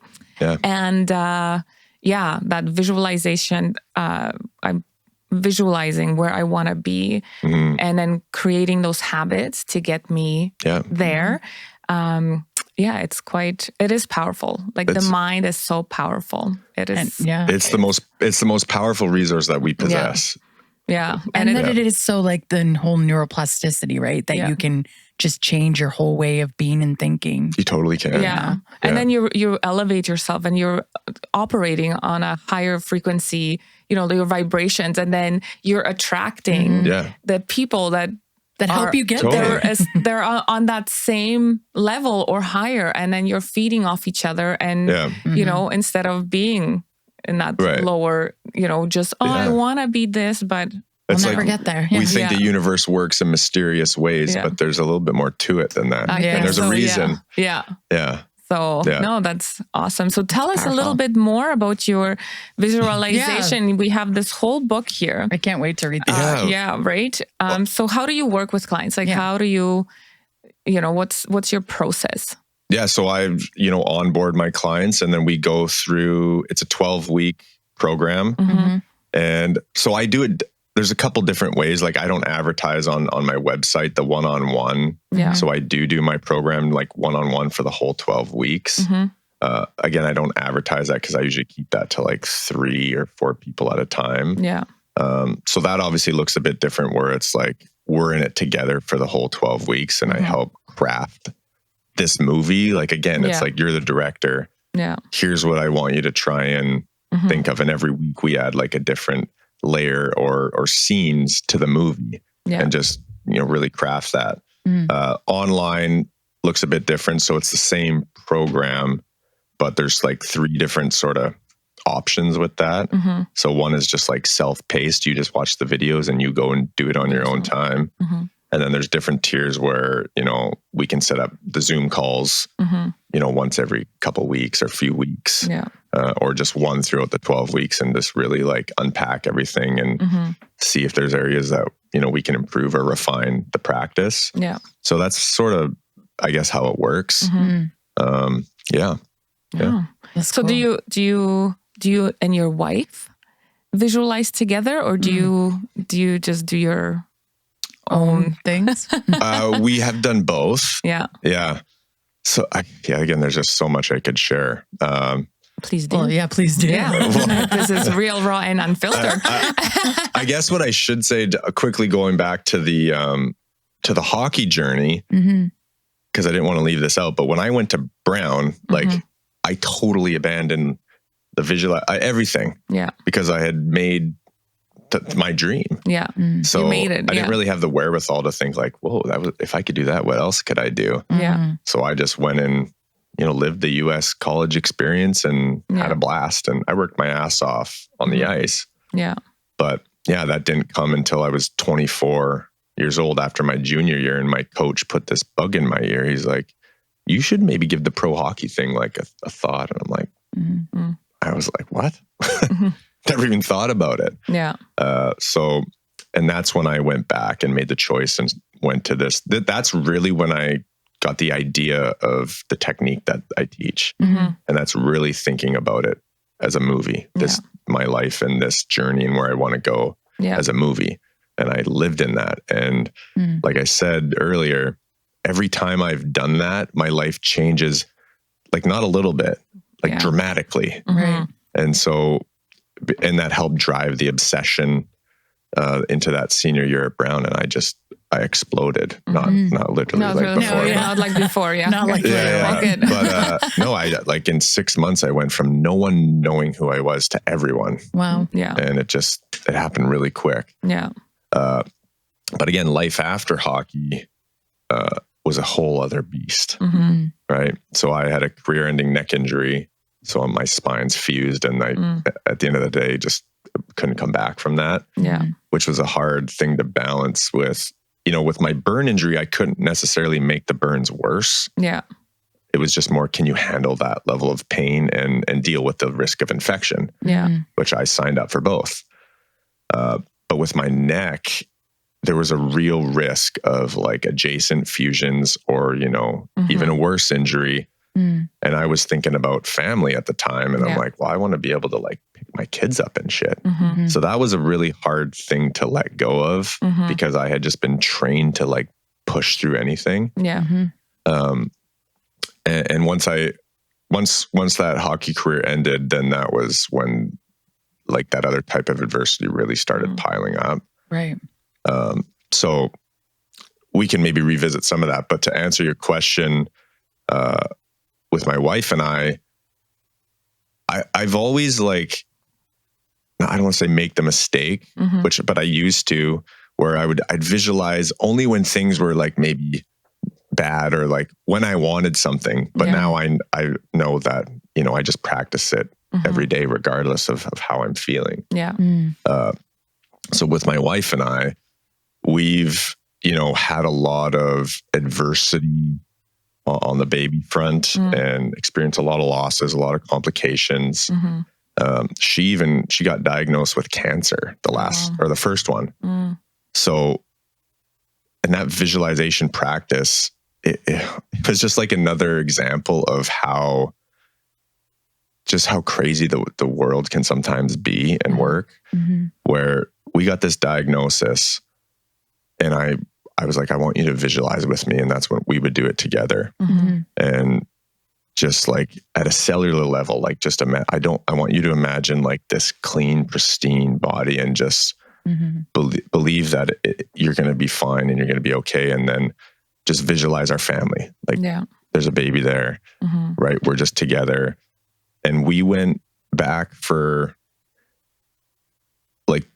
Yeah. And that visualization, I'm visualizing where I want to be and then creating those habits to get me there. It is powerful. Like the mind is so powerful. It is. It's the most powerful resource that we possess. Yeah. And that it is so like the whole neuroplasticity, right? That you can just change your whole way of being and thinking. You totally can. Yeah. And then you elevate yourself and you're operating on a higher frequency, your vibrations, and then you're attracting the people that help you get there. They're on that same level or higher, and then you're feeding off each other. And instead of being in that lower, I want to be this, but we'll never get there. We think the universe works in mysterious ways, but there's a little bit more to it than that. And there's a reason. Yeah. So, no, that's awesome. So tell us a little bit more about your visualization. We have this whole book here. I can't wait to read that. Right? So how do you work with clients? Like, how do you, what's your process? Yeah, so I, onboard my clients and then we go through, it's a 12-week program. And so I do it, there's a couple different ways. Like I don't advertise on my website, the one-on-one. Yeah. So I do my program like one-on-one for the whole 12 weeks. Again, I don't advertise that because I usually keep that to like 3 or 4 people at a time. Yeah. So that obviously looks a bit different where it's like, we're in it together for the whole 12 weeks and I help craft this movie. Like, again, it's like, you're the director. Yeah. Here's what I want you to try and think of. And every week we add like a different layer or scenes to the movie and just, really craft that. Online looks a bit different. So it's the same program, but there's like 3 different sort of options with that. So one is just like self-paced. You just watch the videos and you go and do it on your own time. And then there's different tiers where, we can set up the Zoom calls, once every couple weeks or few weeks, or just one throughout the 12 weeks and just really like unpack everything and see if there's areas that, we can improve or refine the practice. Yeah. So that's sort of, I guess, how it works. Yeah. So cool. do you and your wife visualize together, or do you just do your own things? We have done both. Yeah. So again, there's just so much I could share. Please do. Well, please do. Yeah. This is real, raw, and unfiltered. I guess what I should say, quickly going back to the hockey journey, because I didn't want to leave this out. But when I went to Brown, like I totally abandoned the visual, everything. Yeah. Because I had made my dream. Yeah. So you made it. I didn't really have the wherewithal to think like, whoa, if I could do that, what else could I do? Yeah. So I just went and, lived the US college experience and had a blast. And I worked my ass off on the ice. Yeah. But that didn't come until I was 24 years old after my junior year. And my coach put this bug in my ear. He's like, you should maybe give the pro hockey thing like a thought. And I'm like, I was like, what? Never even thought about it. Yeah. And that's when I went back and made the choice and went to this. That's really when I got the idea of the technique that I teach. And that's really thinking about it as a movie, my life and this journey and where I want to go as a movie. And I lived in that. And like I said earlier, every time I've done that, my life changes, like not a little bit, like dramatically. Right. And so, and that helped drive the obsession into that senior year at Brown. And I exploded, not literally before. Not like before, Not like good. But no, I like in 6 months, I went from no one knowing who I was to everyone. Wow. Yeah. And it happened really quick. Yeah. But again, life after hockey was a whole other beast, right? So I had a career-ending neck injury So my spine's fused, and at the end of the day, just couldn't come back from that. Yeah. Which was a hard thing to balance with, with my burn injury. I couldn't necessarily make the burns worse. Yeah. It was just more, can you handle that level of pain and deal with the risk of infection? Yeah. Which I signed up for both. But with my neck, there was a real risk of like adjacent fusions or, even a worse injury. And I was thinking about family at the time, and I'm like, well, I want to be able to like pick my kids up and shit. So that was a really hard thing to let go of because I had just been trained to like push through anything. Yeah. And once that hockey career ended, then that was when like that other type of adversity really started piling up. Right. So we can maybe revisit some of that, but to answer your question, with my wife and I've always like, I don't want to say make the mistake, but I used to, where I'd visualize only when things were like maybe bad or like when I wanted something. But now I know that, I just practice it every day, regardless of how I'm feeling. Yeah. So with my wife and I, we've, had a lot of adversity on the baby front and experienced a lot of losses, a lot of complications. She got diagnosed with cancer, the first one. So, and that visualization practice, it was just like another example of how crazy the world can sometimes be and work, where we got this diagnosis and I was like, I want you to visualize with me. And that's when we would do it together. And just like at a cellular level, like just I want you to imagine like this clean, pristine body and just believe that you're going to be fine and you're going to be okay. And then just visualize our family. Like there's a baby there, right? We're just together. And we went back for like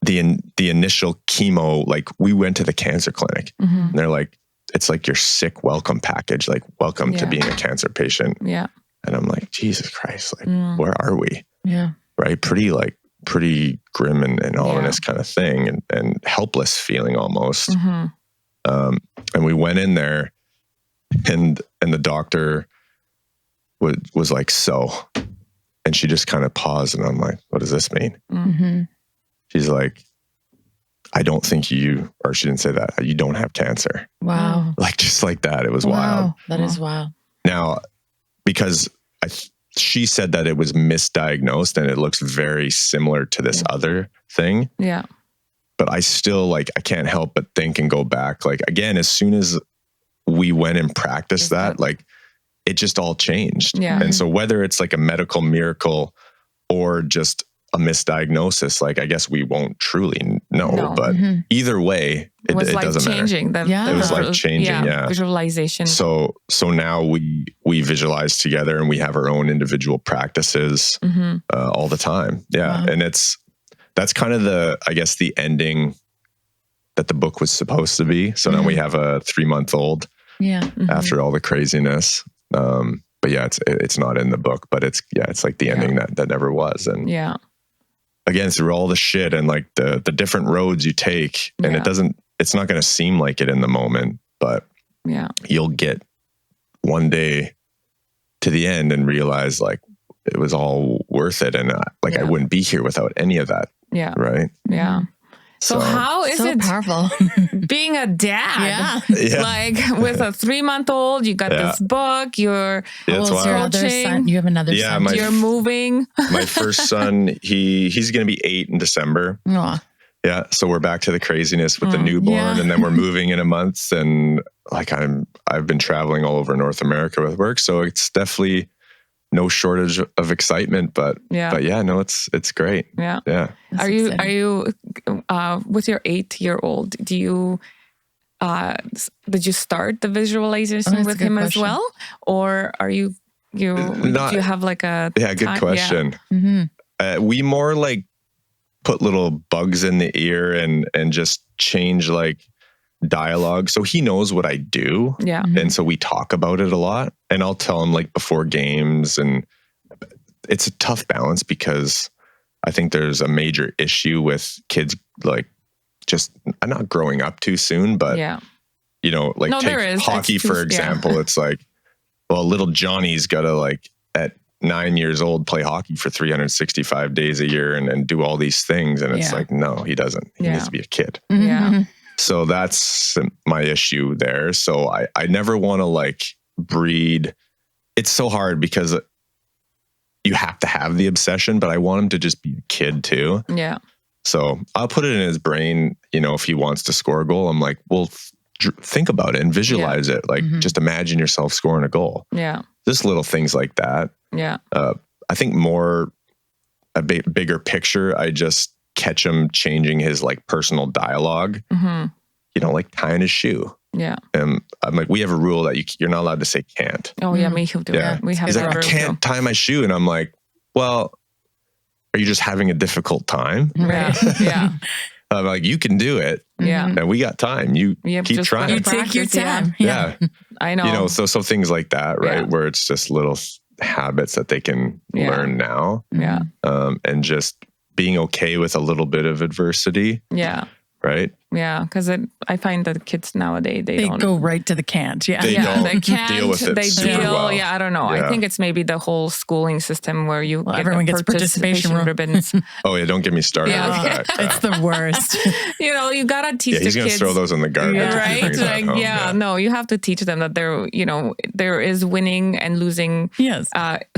the initial chemo, like we went to the cancer clinic and they're like, it's like your sick welcome package, like welcome to being a cancer patient. Yeah. And I'm like, Jesus Christ, like where are we? Yeah. Right. Pretty grim and ominous kind of thing and helpless feeling almost. And we went in there and the doctor was like, so, and she just kind of paused and I'm like, what does this mean? She's like, I don't think she didn't say that. You don't have cancer. Wow. Like just like that. It was wild. That is wild. Now, because she said that it was misdiagnosed and it looks very similar to this other thing. Yeah. But I still I can't help but think and go back. Like again, as soon as we went and practiced that, like it just all changed. Yeah. And so whether it's like a medical miracle or just a misdiagnosis, like I guess we won't truly know, but either way, it doesn't changing matter. It was life changing. Yeah. Visualization. So now we visualize together and we have our own individual practices all the time. Yeah. Wow. And that's kind of the ending that the book was supposed to be. So now we have a 3-month-old after all the craziness. But yeah, it's not in the book, but it's like the ending that never was. And again, through all the shit and like the different roads you take, and it's not going to seem like it in the moment, but you'll get one day to the end and realize like it was all worth it. And I wouldn't be here without any of that. Yeah. Right. Yeah. So how is it powerful being a dad? Like with a 3-month-old, you got this book, you're coaching. You have another son. You're moving. My first son, he's going to be 8 in December. Aww. Yeah. So we're back to the craziness with the newborn and then we're moving in a month. And like I've been traveling all over North America with work. So it's definitely no shortage of excitement, but yeah, no, it's great. Yeah. Yeah. Are you with your 8-year-old, did you start the visualization with him as well? Or are do you have like a good question. Yeah. We more like put little bugs in the ear and just change like dialogue. So he knows what I do. Yeah. And so we talk about it a lot, and I'll tell him like before games and it's a tough balance because I think there's a major issue with kids like just not growing up too soon, but you know, like take hockey for example. It's like, well, little Johnny's got to like at 9 years old play hockey for 365 days a year and do all these things, and it's like, no, he doesn't. He needs to be a kid. Yeah. So that's my issue there. So I never want to like breed. It's so hard because you have to have the obsession, but I want him to just be a kid too. Yeah. So I'll put it in his brain, you know, if he wants to score a goal, I'm like, well, think about it and visualize it. Like, just imagine yourself scoring a goal. Yeah. Just little things like that. Yeah. I think more a bigger picture, I just catch him changing his like personal dialogue, you know, like tying his shoe. Yeah. And I'm like, we have a rule that you're not allowed to say can't. Oh yeah, me too. Yeah. We have He's like, I can't tie my shoe. And I'm like, well, are you just having a difficult time? Yeah. Yeah. I'm like, you can do it. Yeah. And we got time. You keep trying. You take your time. Yeah. I know. You know, so things like that, right? Where it's just little habits that they can learn now. Yeah. And just being okay with a little bit of adversity. Yeah. Right? Yeah, because I find that kids nowadays, they don't go right to the can't. Yeah. They don't can't deal with it super well. Yeah, I don't know. Yeah. I think it's maybe the whole schooling system where you get everyone gets participation ribbons. Oh yeah, don't get me started Yeah. on that. It's the worst. You know, you gotta teach the kids. He's gonna throw those in the garbage. Right? Like, no, you have to teach them that there is winning and losing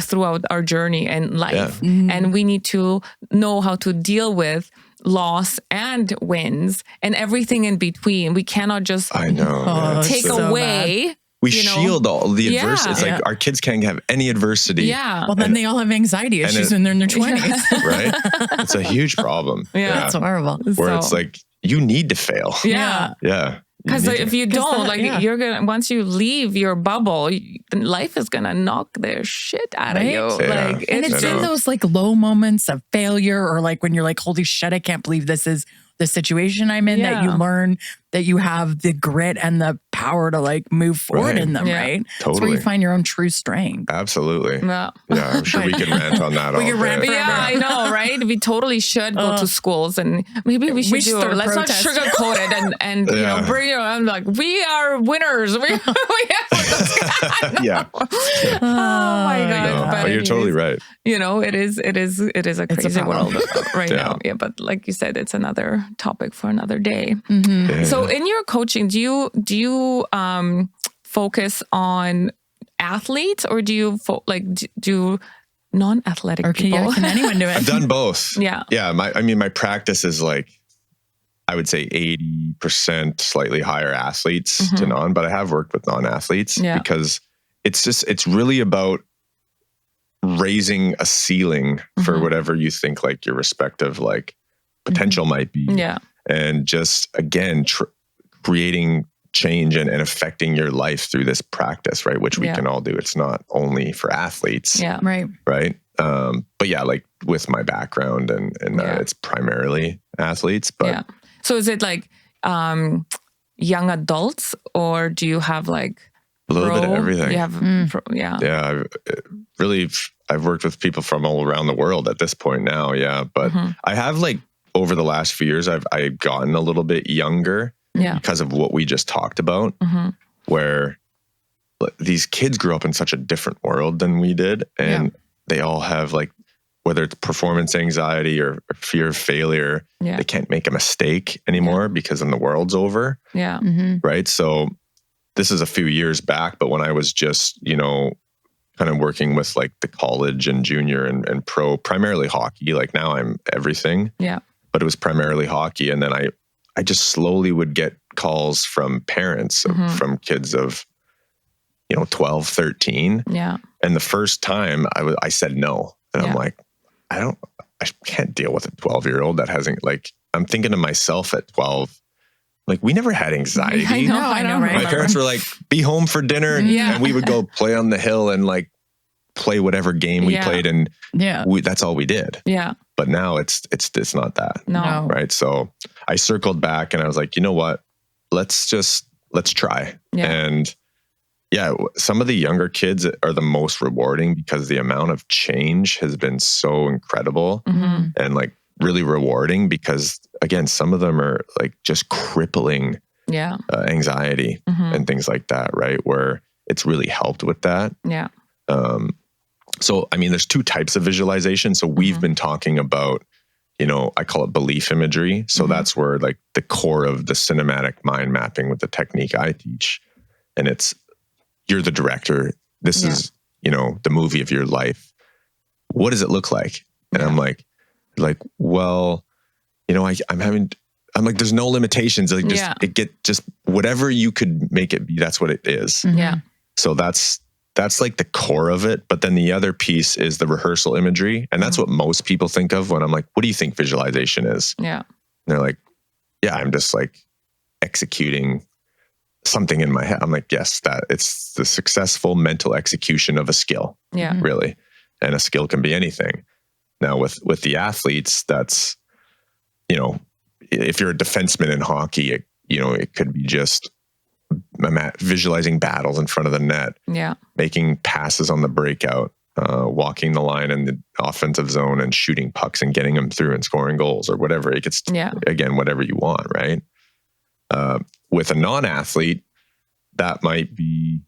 throughout our journey and life. Yeah. And we need to know how to deal with loss and wins and everything in between. We cannot just take away. We shield all the adversity. It's like our kids can't have any adversity. Yeah. Well, then they all have anxiety issues when they're in their 20s. Right? It's a huge problem. Yeah. It's horrible. Where it's like, you need to fail. Yeah. Yeah. Because if you don't, you're gonna, once you leave your bubble, life is gonna knock their shit out of you. Yeah. Like, and it's in those like low moments of failure, or like when you're like, holy shit, I can't believe this is the situation I'm in, that you learn that you have the grit and the power to like move forward in them, right? Totally. That's where you find your own true strength. Absolutely. Yeah. Yeah, I'm sure we can rant on that all day. I know, right? We totally should go to schools, and maybe we should let's not sugarcoat it and you know, bring it on like, we are winners. We have Yeah. Oh my God. But you're totally right. You know, it is a crazy world right now. Yeah, but like you said, it's another topic for another day. Mm-hmm. So in your coaching, do you focus on athletes, or do you do non-athletic people? Can anyone do it? I've done both. Yeah. Yeah. My practice is like, I would say 80% slightly higher athletes to non, but I have worked with non-athletes because it's really about raising a ceiling for whatever you think like your respective like potential might be. Yeah. And just, again, creating change and affecting your life through this practice, right? Which we can all do. It's not only for athletes. Yeah. Right. Right. But yeah, like with my background and it's primarily athletes, but So is it like young adults, or do you have like a little bit of everything? You have I've worked with people from all around the world at this point now. Yeah. But I have like over the last few years, I've gotten a little bit younger because of what we just talked about, where these kids grew up in such a different world than we did. And they all have like, whether it's performance anxiety or fear of failure, they can't make a mistake anymore because then the world's over. Yeah. Right. So this is a few years back, but when I was just, you know, kind of working with like the college and junior and pro, primarily hockey, like now I'm everything. Yeah. But it was primarily hockey. And then I just slowly would get calls from parents, from kids of, you know, 12, 13. Yeah. And the first time I said no. And I'm like, I can't deal with a 12-year-old that hasn't, like, I'm thinking to myself at 12, like, we never had anxiety. I know, right? My parents were like, be home for dinner. And we would go play on the hill and like play whatever game we played. And that's all we did. Yeah. But now it's not that. No. Right. So I circled back and I was like, you know what? Let's try. Yeah. And some of the younger kids are the most rewarding because the amount of change has been so incredible and like really rewarding because again, some of them are like just crippling anxiety and things like that, right? Where it's really helped with that. Yeah. So, I mean, there's two types of visualization. So we've been talking about, I call it belief imagery. So that's where like the core of the cinematic mind mapping with the technique I teach. And it's, you're the director. This is, the movie of your life. What does it look like? And I'm like, well, I'm like, there's no limitations. Like just whatever you could make it be. That's what it is. Yeah. So that's like the core of it. But then the other piece is the rehearsal imagery. And that's what most people think of when I'm like, what do you think visualization is? Yeah. And they're like, yeah, I'm just like executing something in my head. I'm like, yes, that it's the successful mental execution of a skill. Yeah. Really. And a skill can be anything. Now with the athletes, that's, if you're a defenseman in hockey, it could be just visualizing battles in front of the net, making passes on the breakout, walking the line in the offensive zone and shooting pucks and getting them through and scoring goals or whatever. It gets, again, whatever you want, right? With a non-athlete, that might be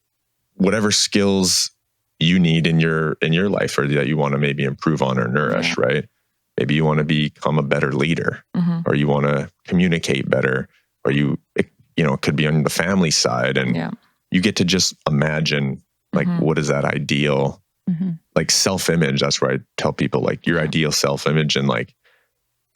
whatever skills you need in your life or that you want to maybe improve on or nourish, right? Maybe you want to become a better leader or you want to communicate better or it could be on the family side and you get to just imagine like, what is that ideal, like self-image. That's where I tell people like your ideal self-image and like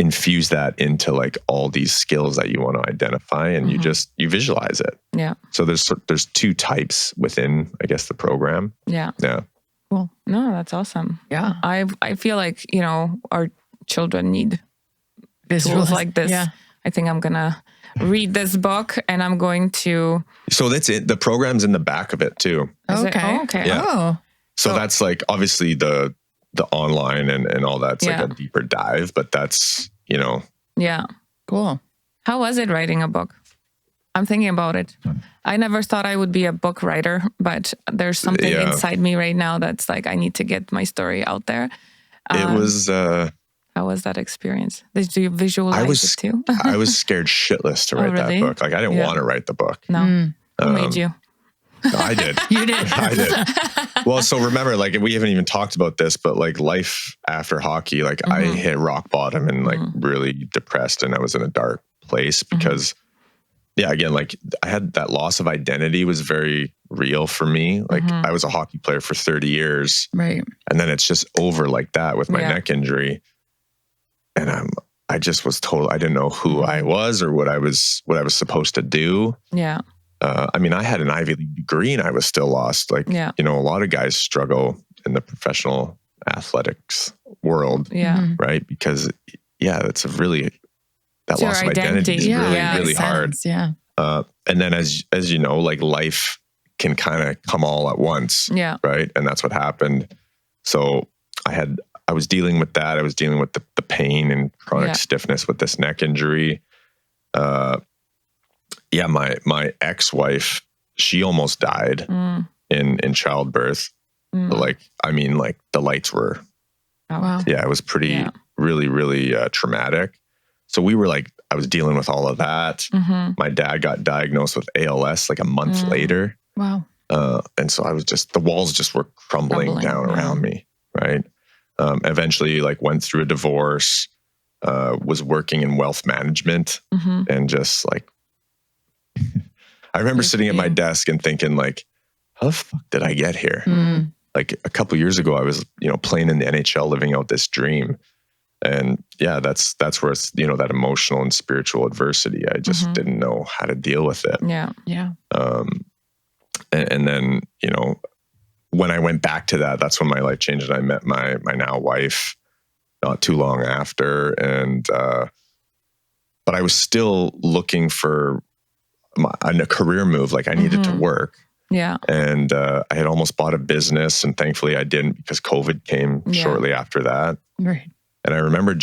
infuse that into like all these skills that you want to identify and you visualize it. Yeah. So there's two types within, I guess, the program. Yeah. Yeah. Cool. No, that's awesome. Yeah. I feel like, our children need tools like this. Yeah. I think I'm going to read this book and I'm going to. So that's it. The program's in the back of it too. Okay. Okay. Yeah. Oh. So that's like obviously the online and all that's like a deeper dive, but that's, Yeah. Cool. How was it writing a book? I'm thinking about it. I never thought I would be a book writer, but there's something inside me right now that's like, I need to get my story out there. It was, how was that experience? Did you visualize it too? I was scared shitless to write that book. Like I didn't want to write the book. No. Who made you? I did. You did. I did. Well, so remember, like we haven't even talked about this, but like life after hockey, like I hit rock bottom and like really depressed and I was in a dark place because again, like I had that loss of identity was very real for me. Like I was a hockey player for 30 years. Right. And then it's just over like that with my neck injury. And I just was told I didn't know who I was or what I was supposed to do. Yeah. I mean, I had an Ivy League degree and I was still lost. Like, a lot of guys struggle in the professional athletics world. Yeah. Right. Because that's a really, that loss of identity is really hard. Yeah. And then as you know, like life can kind of come all at once. Yeah. Right. And that's what happened. So I was dealing with that. I was dealing with the pain and chronic stiffness with this neck injury. My ex-wife, she almost died in childbirth. Like, I mean, like the lights were, it was pretty, really, really traumatic. So we were like, I was dealing with all of that. My dad got diagnosed with ALS like a month later. Wow. And so I was the walls just were crumbling down around me. Right. Eventually like went through a divorce, was working in wealth management and just like, I remember sitting at my desk and thinking like, how the fuck did I get here? Like a couple of years ago, I was, playing in the NHL, living out this dream. And that's where it's, that emotional and spiritual adversity. I just didn't know how to deal with it. Yeah. Yeah. And then, when I went back to that, that's when my life changed and I met my now wife not too long after. And, but I was still looking for a career move. Like I needed to work. Yeah. And I had almost bought a business and thankfully I didn't because COVID came shortly after that. Right. And I remember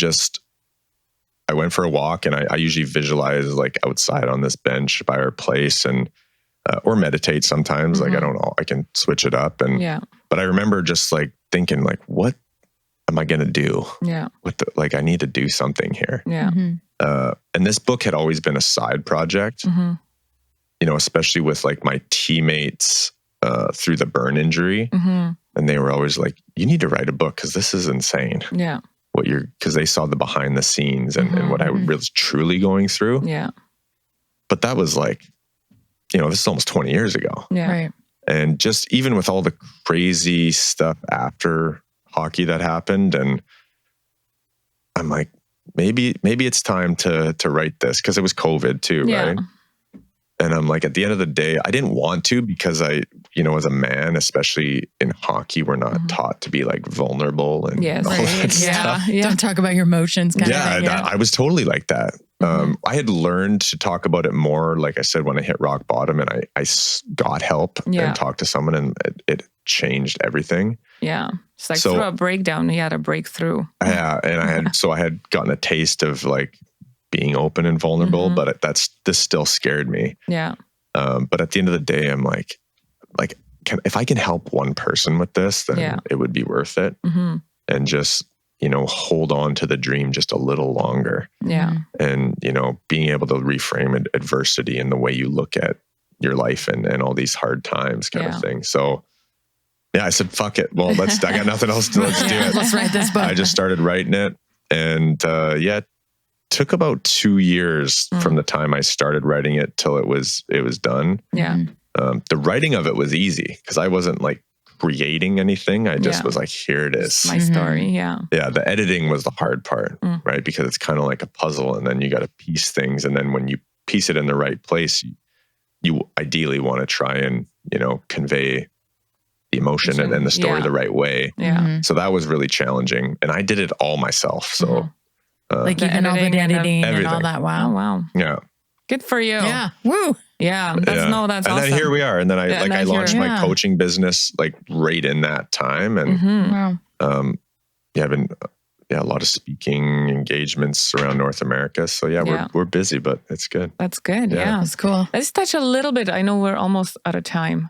I went for a walk and I usually visualize like outside on this bench by our place. And or meditate sometimes. Like, I don't know, I can switch it up. But I remember just like thinking like, what am I going to do? Yeah. Like, I need to do something here. Yeah. And this book had always been a side project, you know, especially with like my teammates through the burn injury. And they were always like, you need to write a book because this is insane. Yeah. Because they saw the behind the scenes and what I was truly going through. Yeah. But that was like, you know, this is almost 20 years ago. Yeah. Right. And just even with all the crazy stuff after hockey that happened, and I'm like, maybe it's time to write this, because it was COVID too, right? And I'm like, at the end of the day, I didn't want to, because I, you know, as a man, especially in hockey, we're not taught to be like vulnerable and all that stuff. Don't talk about your emotions. Kind of thing. I was totally like that. I had learned to talk about it more, like I said, when I hit rock bottom and I got help and talked to someone, and it changed everything. Yeah. It's like through a breakdown, you had a breakthrough. Yeah. And I had gotten a taste of like being open and vulnerable, but this still scared me. Yeah. But at the end of the day, I'm like, if I can help one person with this, then it would be worth it. And just, you know, hold on to the dream just a little longer. Yeah. And, you know, being able to reframe adversity in the way you look at your life and all these hard times kind of thing. So yeah, I said, fuck it. Well, I got nothing else to, let's do it. Let's write this book. I just started writing it. And it took about 2 years from the time I started writing it till it was done. Yeah. The writing of it was easy because I wasn't like creating anything. I just was like, here it is. My story. Yeah. Yeah. The editing was the hard part, right? Because it's kind of like a puzzle, and then you got to piece things. And then when you piece it in the right place, you ideally want to try and, you know, convey the emotion and the story the right way. Yeah. So that was really challenging. And I did it all myself. So like even all the editing and all that. Wow. Oh, wow. Yeah. Good for you. Yeah. Woo. Yeah. That's and awesome. then here we are. And then I launched my coaching business like right in that time. And Wow. having a lot of speaking engagements around North America. So we're busy, but it's good. That's good. Yeah. That's cool. Let's touch a little bit. I know we're almost out of time.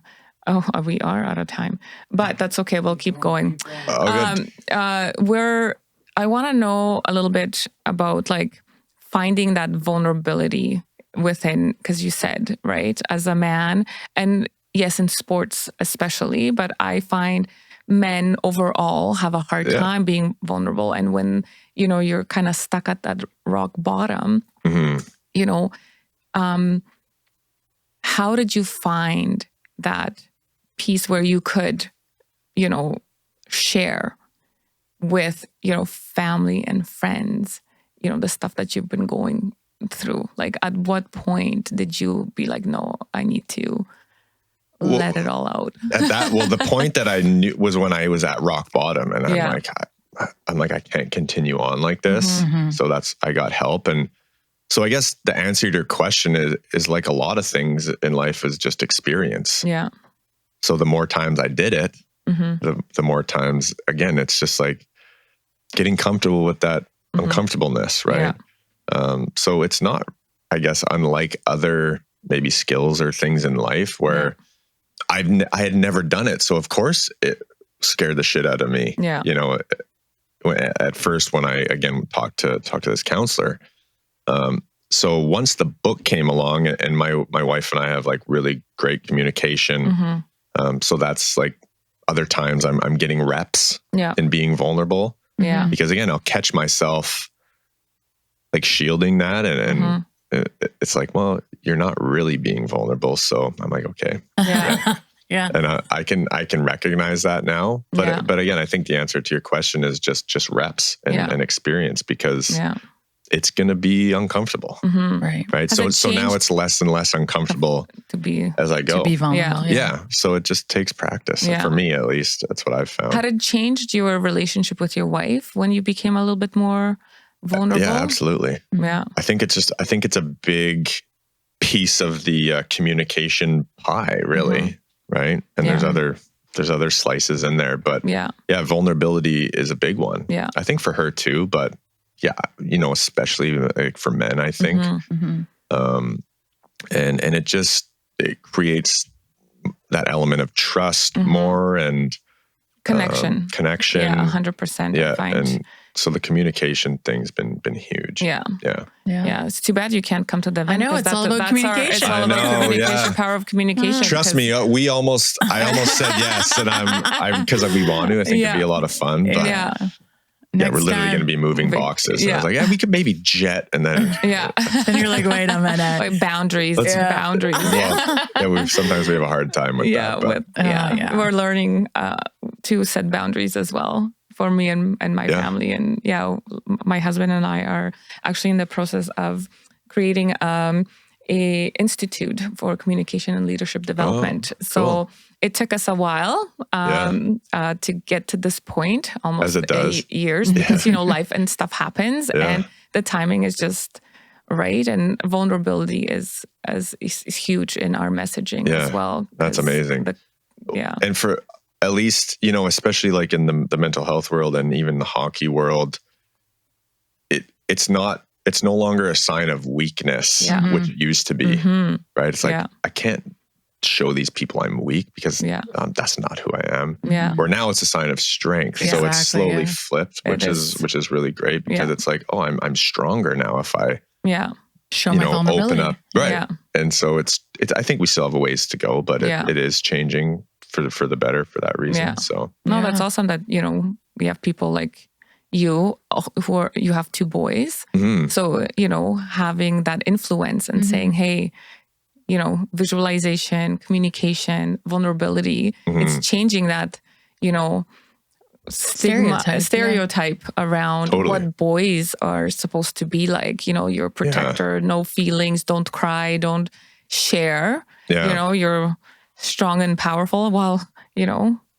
Oh, we are out of time, but that's okay. We'll keep going. I want to know a little bit about like finding that vulnerability within, because you said, right, as a man, and yes, in sports especially, but I find men overall have a hard time being vulnerable. And when, you know, you're kind of stuck at that rock bottom, you know, how did you find that piece where you could, you know, share with, you know, family and friends, you know, the stuff that you've been going through? Like, at what point did you be like, no, I need to let it all out? The point that I knew was when I was at rock bottom, and I'm like, I can't continue on like this. So I got help. And so I guess the answer to your question is like a lot of things in life is just experience. Yeah. So the more times I did it, the more times, again, it's just like getting comfortable with that uncomfortableness, right? Yeah. So it's not, I guess, unlike other maybe skills or things in life where I had never done it. So of course it scared the shit out of me. Yeah. You know, at first when I, again, talked to this counselor. So once the book came along, and my wife and I have like really great communication. So that's like other times I'm getting reps in being vulnerable. Yeah. Because again, I'll catch myself like shielding that. And it's like, well, you're not really being vulnerable. So I'm like, okay. Yeah. And I can recognize that now. But again, I think the answer to your question is just reps and experience, because it's going to be uncomfortable. Right. So now it's less and less uncomfortable to be as I go. To be vulnerable. Yeah. So it just takes practice. For me, at least, that's what I've found. Had it changed your relationship with your wife when you became a little bit more vulnerable? Yeah, absolutely. Yeah. I think it's a big piece of the communication pie, really. Right. And there's other slices in there, but vulnerability is a big one. Yeah. I think for her too, but you know, especially like for men, I think. And it just, it creates that element of trust more and connection. Yeah, 100%. Yeah, and so the communication thing's been huge. Yeah. It's too bad you can't come to the event. I know, it's all about communication. It's all about communication, power of communication. Trust me, I almost said yes, and I'm because we want to. I think it'd be a lot of fun. But we're literally going to be moving boxes. And I was like, we could maybe jet, and then then you're like, wait a minute, like boundaries. Boundaries. Well, sometimes we have a hard time with that. But. We're learning to set boundaries as well for me and my family. And my husband and I are actually in the process of creating a institute for communication and leadership development. Cool. It took us a while to get to this point, almost 8 years, because life and stuff happens, and the timing is just right. And vulnerability is huge in our messaging as well. That's amazing. And for at least especially like in the mental health world and even the hockey world, it's no longer a sign of weakness, which it used to be, right? It's like I can't show these people I'm weak because that's not who I am. Where now it's a sign of strength. So it's slowly flipped, which is really great because it's like, oh, I'm stronger now if I show my vulnerability. Open up, right? And so it's I think we still have a ways to go, but it is changing for the better for that reason. So that's awesome that we have people like you you have 2 boys, so having that influence and saying, hey, visualization, communication, vulnerability, it's changing that, stereotype around what boys are supposed to be like. You're a protector, no feelings, don't cry, don't share. You're strong and powerful, while,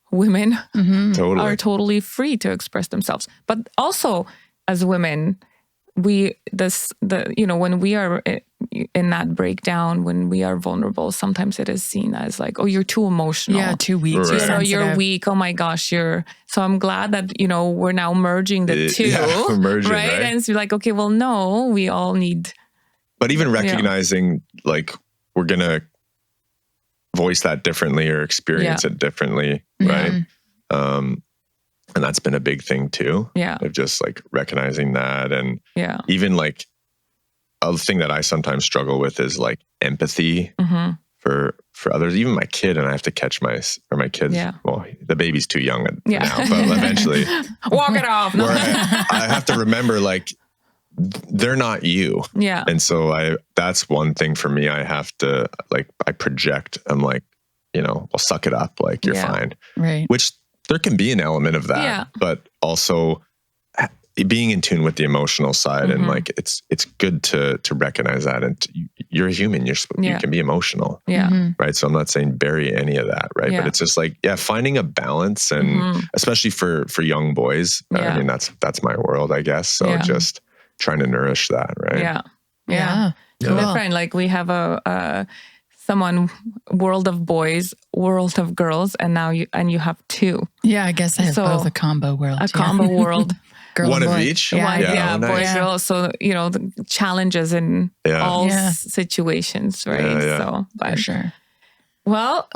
women are totally free to express themselves. But also as women, when we are in that breakdown, when we are vulnerable, sometimes it is seen as like, oh, you're too emotional. Yeah, too weak. Right. You're weak. Oh my gosh, so I'm glad that, we're now merging the two. Right? And it's like, okay, well, no, we all need. But even recognizing like we're going to voice that differently or experience it differently. Right. And that's been a big thing too. Of just like recognizing that. And even like a thing that I sometimes struggle with is like empathy for others, even my kid. And I have to catch my kids. Well, the baby's too young now, but eventually walk it off. No. I have to remember like, they're not you. And so that's one thing for me. I have to like, I project, I'm like, well, suck it up. Like you're fine. Right. Which there can be an element of that, but also being in tune with the emotional side and like, it's good to recognize that. And you're a human, you can be emotional. Right. So I'm not saying bury any of that. Right. But it's just like, finding a balance and especially for young boys, I mean, that's my world, I guess. So just trying to nourish that, right? Yeah. Cool. Different. Like we have someone, world of boys, world of girls, and now you have 2. Yeah, I guess I have both a combo world. A combo world. Girl one of each? Boys, girls. So, the challenges in all situations, right? So, but for sure. Well,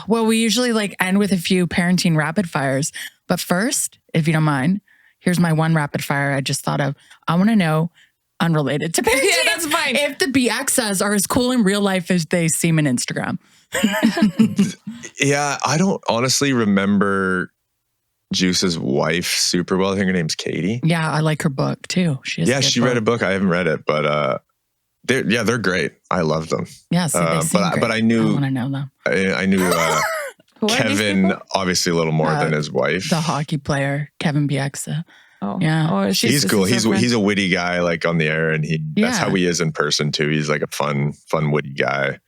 we usually like end with a few parenting rapid fires. But first, if you don't mind, here's my one rapid fire I just thought of. I want to know, unrelated to parenting. Yeah, that's fine. If the B.X's are as cool in real life as they seem in Instagram. I don't honestly remember Juice's wife super well. I think her name's Katie. Yeah, I like her book too. She read a book. I haven't read it, but they're great. I love them. Yeah, but I knew. I want to know them. I knew Kevin obviously a little more than his wife. The hockey player, Kevin B.X. Oh, yeah. He's cool. He's a witty guy, like on the air, and that's how he is in person too. He's like a fun, witty guy.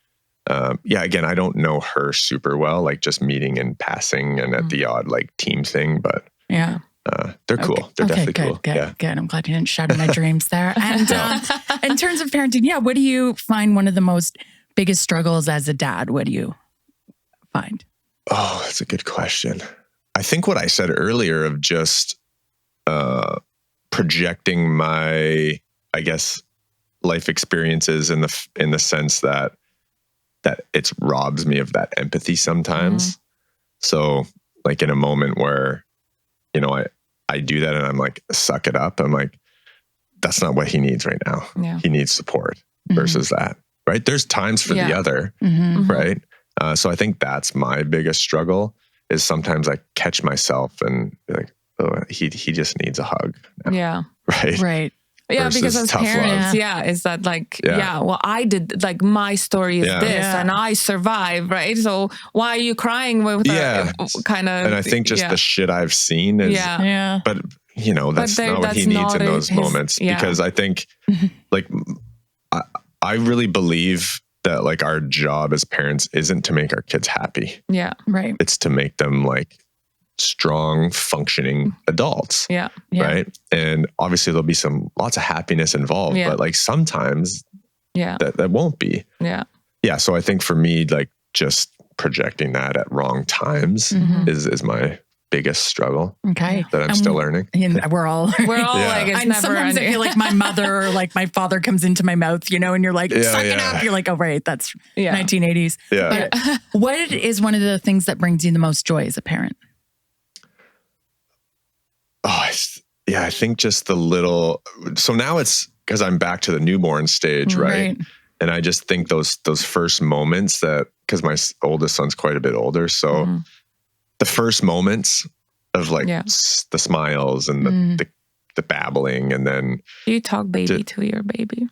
Again, I don't know her super well, like just meeting and passing and at the odd like team thing, but they're cool. They're definitely cool. Good. I'm glad you didn't shatter my dreams there. And in terms of parenting, what do you find one of the biggest struggles as a dad? What do you find? Oh, that's a good question. I think what I said earlier of just projecting my, I guess, life experiences in the sense that that it robs me of that empathy sometimes. So like in a moment where, you know, I do that and I'm like, suck it up. I'm like, that's not what he needs right now. Yeah. He needs support versus that, right? There's times for the other, right? So I think that's my biggest struggle is sometimes I catch myself and be like, oh, he just needs a hug now. Yeah. Right. Right. Yeah, Versus because as tough parents, love. is that like, well, I did, like, my story is this and I survived, right? So why are you crying with kind of... And I think just the shit I've seen is... But, you know, that's not what he needs in those moments. Because I think, like, I really believe that, like, our job as parents isn't to make our kids happy. Yeah. Right. It's to make them, like, strong, functioning adults. Yeah. Right. And obviously there'll be lots of happiness involved, but like sometimes that won't be. Yeah. Yeah. So I think for me, like just projecting that at wrong times is my biggest struggle. Okay. That I'm still learning. And we're all like, it's and never sometimes ending. I feel like my mother or like my father comes into my mouth, you know, and you're like, suck it up. You're like, oh, right. That's 1980s. Yeah. But what is one of the things that brings you the most joy as a parent? Oh, yeah, I think just the little, so now it's because I'm back to the newborn stage, right? And I just think those first moments that, because my oldest son's quite a bit older. So the first moments of like the smiles and the babbling and then. Do you talk baby to your baby?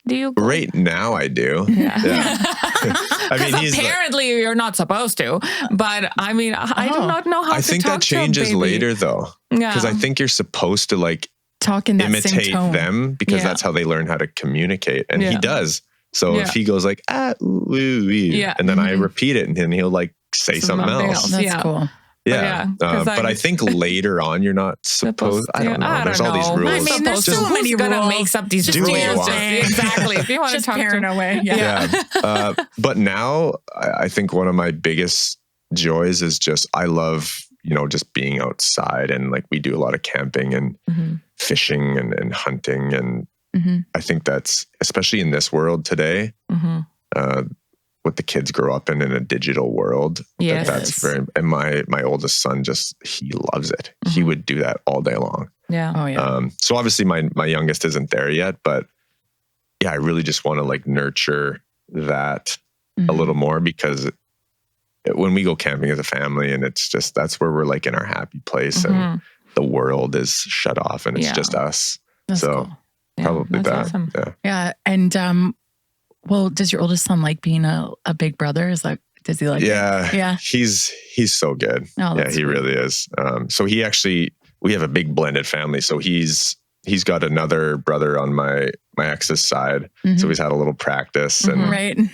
Do you? Right now I do. I mean, apparently you're not supposed to, but I mean, I do not know how to talk to a baby. I think that changes later though. Because I think you're supposed to like talk in that imitate same tone. them because that's how they learn how to communicate. And he does. So if he goes like, ooh, and then I repeat it and then he'll like say something else. That's cool. Yeah. But I think later on, you're not supposed, I don't know. There's all these rules. I mean, there's so many rules. Gonna make up these do rules. Exactly. If you want to talk parent away. But now I think one of my biggest joys is just, I love, you know, just being outside and like we do a lot of camping and fishing and hunting. And I think that's, especially in this world today, what the kids grow up in a digital world. That's very, and my oldest son he loves it. He would do that all day long. Yeah. Oh yeah. So obviously my youngest isn't there yet, but yeah, I really just want to like nurture that a little more because when we go camping as a family and it's just, that's where we're like in our happy place and the world is shut off and it's just us. That's so cool. probably that. Awesome. Yeah. And, well, does your oldest son like being a big brother? Does he like it? Yeah. He's so good. Oh, yeah, he really is. So we have a big blended family. So he's got another brother on my ex's side. So he's had a little practice and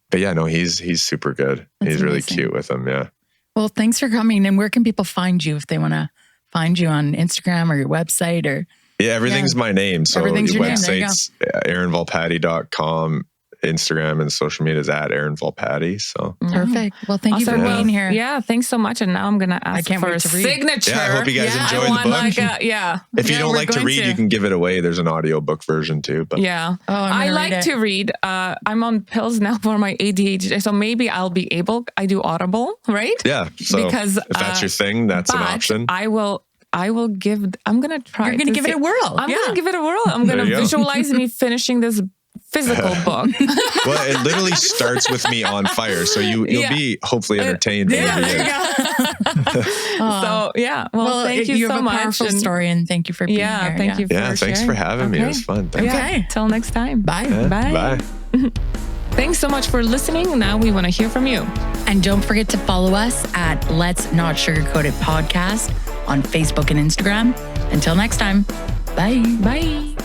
but yeah, no, he's super good. That's he's really amazing. cute with him. Yeah. Well, thanks for coming. And where can people find you if they want to find you on Instagram or your website or? Yeah, everything's my name. So everything's your website's aaronvolpatti.com. Instagram and social media is at Aaron Volpatti. So perfect. Well, thank you for being here. Yeah, thanks so much. And now I'm gonna ask for a signature. Yeah, I hope you guys enjoy the book. If you don't like to read, you can give it away. There's an audiobook version too. But I like to read. I'm on pills now for my ADHD, so maybe I'll be able. I do Audible, right? Yeah. So because if that's your thing, that's an option. I will give. I'm gonna try. You're gonna give it a whirl. I'm gonna give it a whirl. I'm gonna visualize me finishing this physical book. Well, it literally starts with me on fire, so you'll be hopefully entertained. There you go. So well, thank you so much. You have a powerful story, and thank you for being here. Thank you. Yeah, thanks for having me. It was fun. Thanks. Okay, till next time. Bye. Bye. Thanks so much for listening. Now we want to hear from you. And don't forget to follow us at Let's Not Sugarcoat It Podcast on Facebook and Instagram. Until next time, bye. Bye.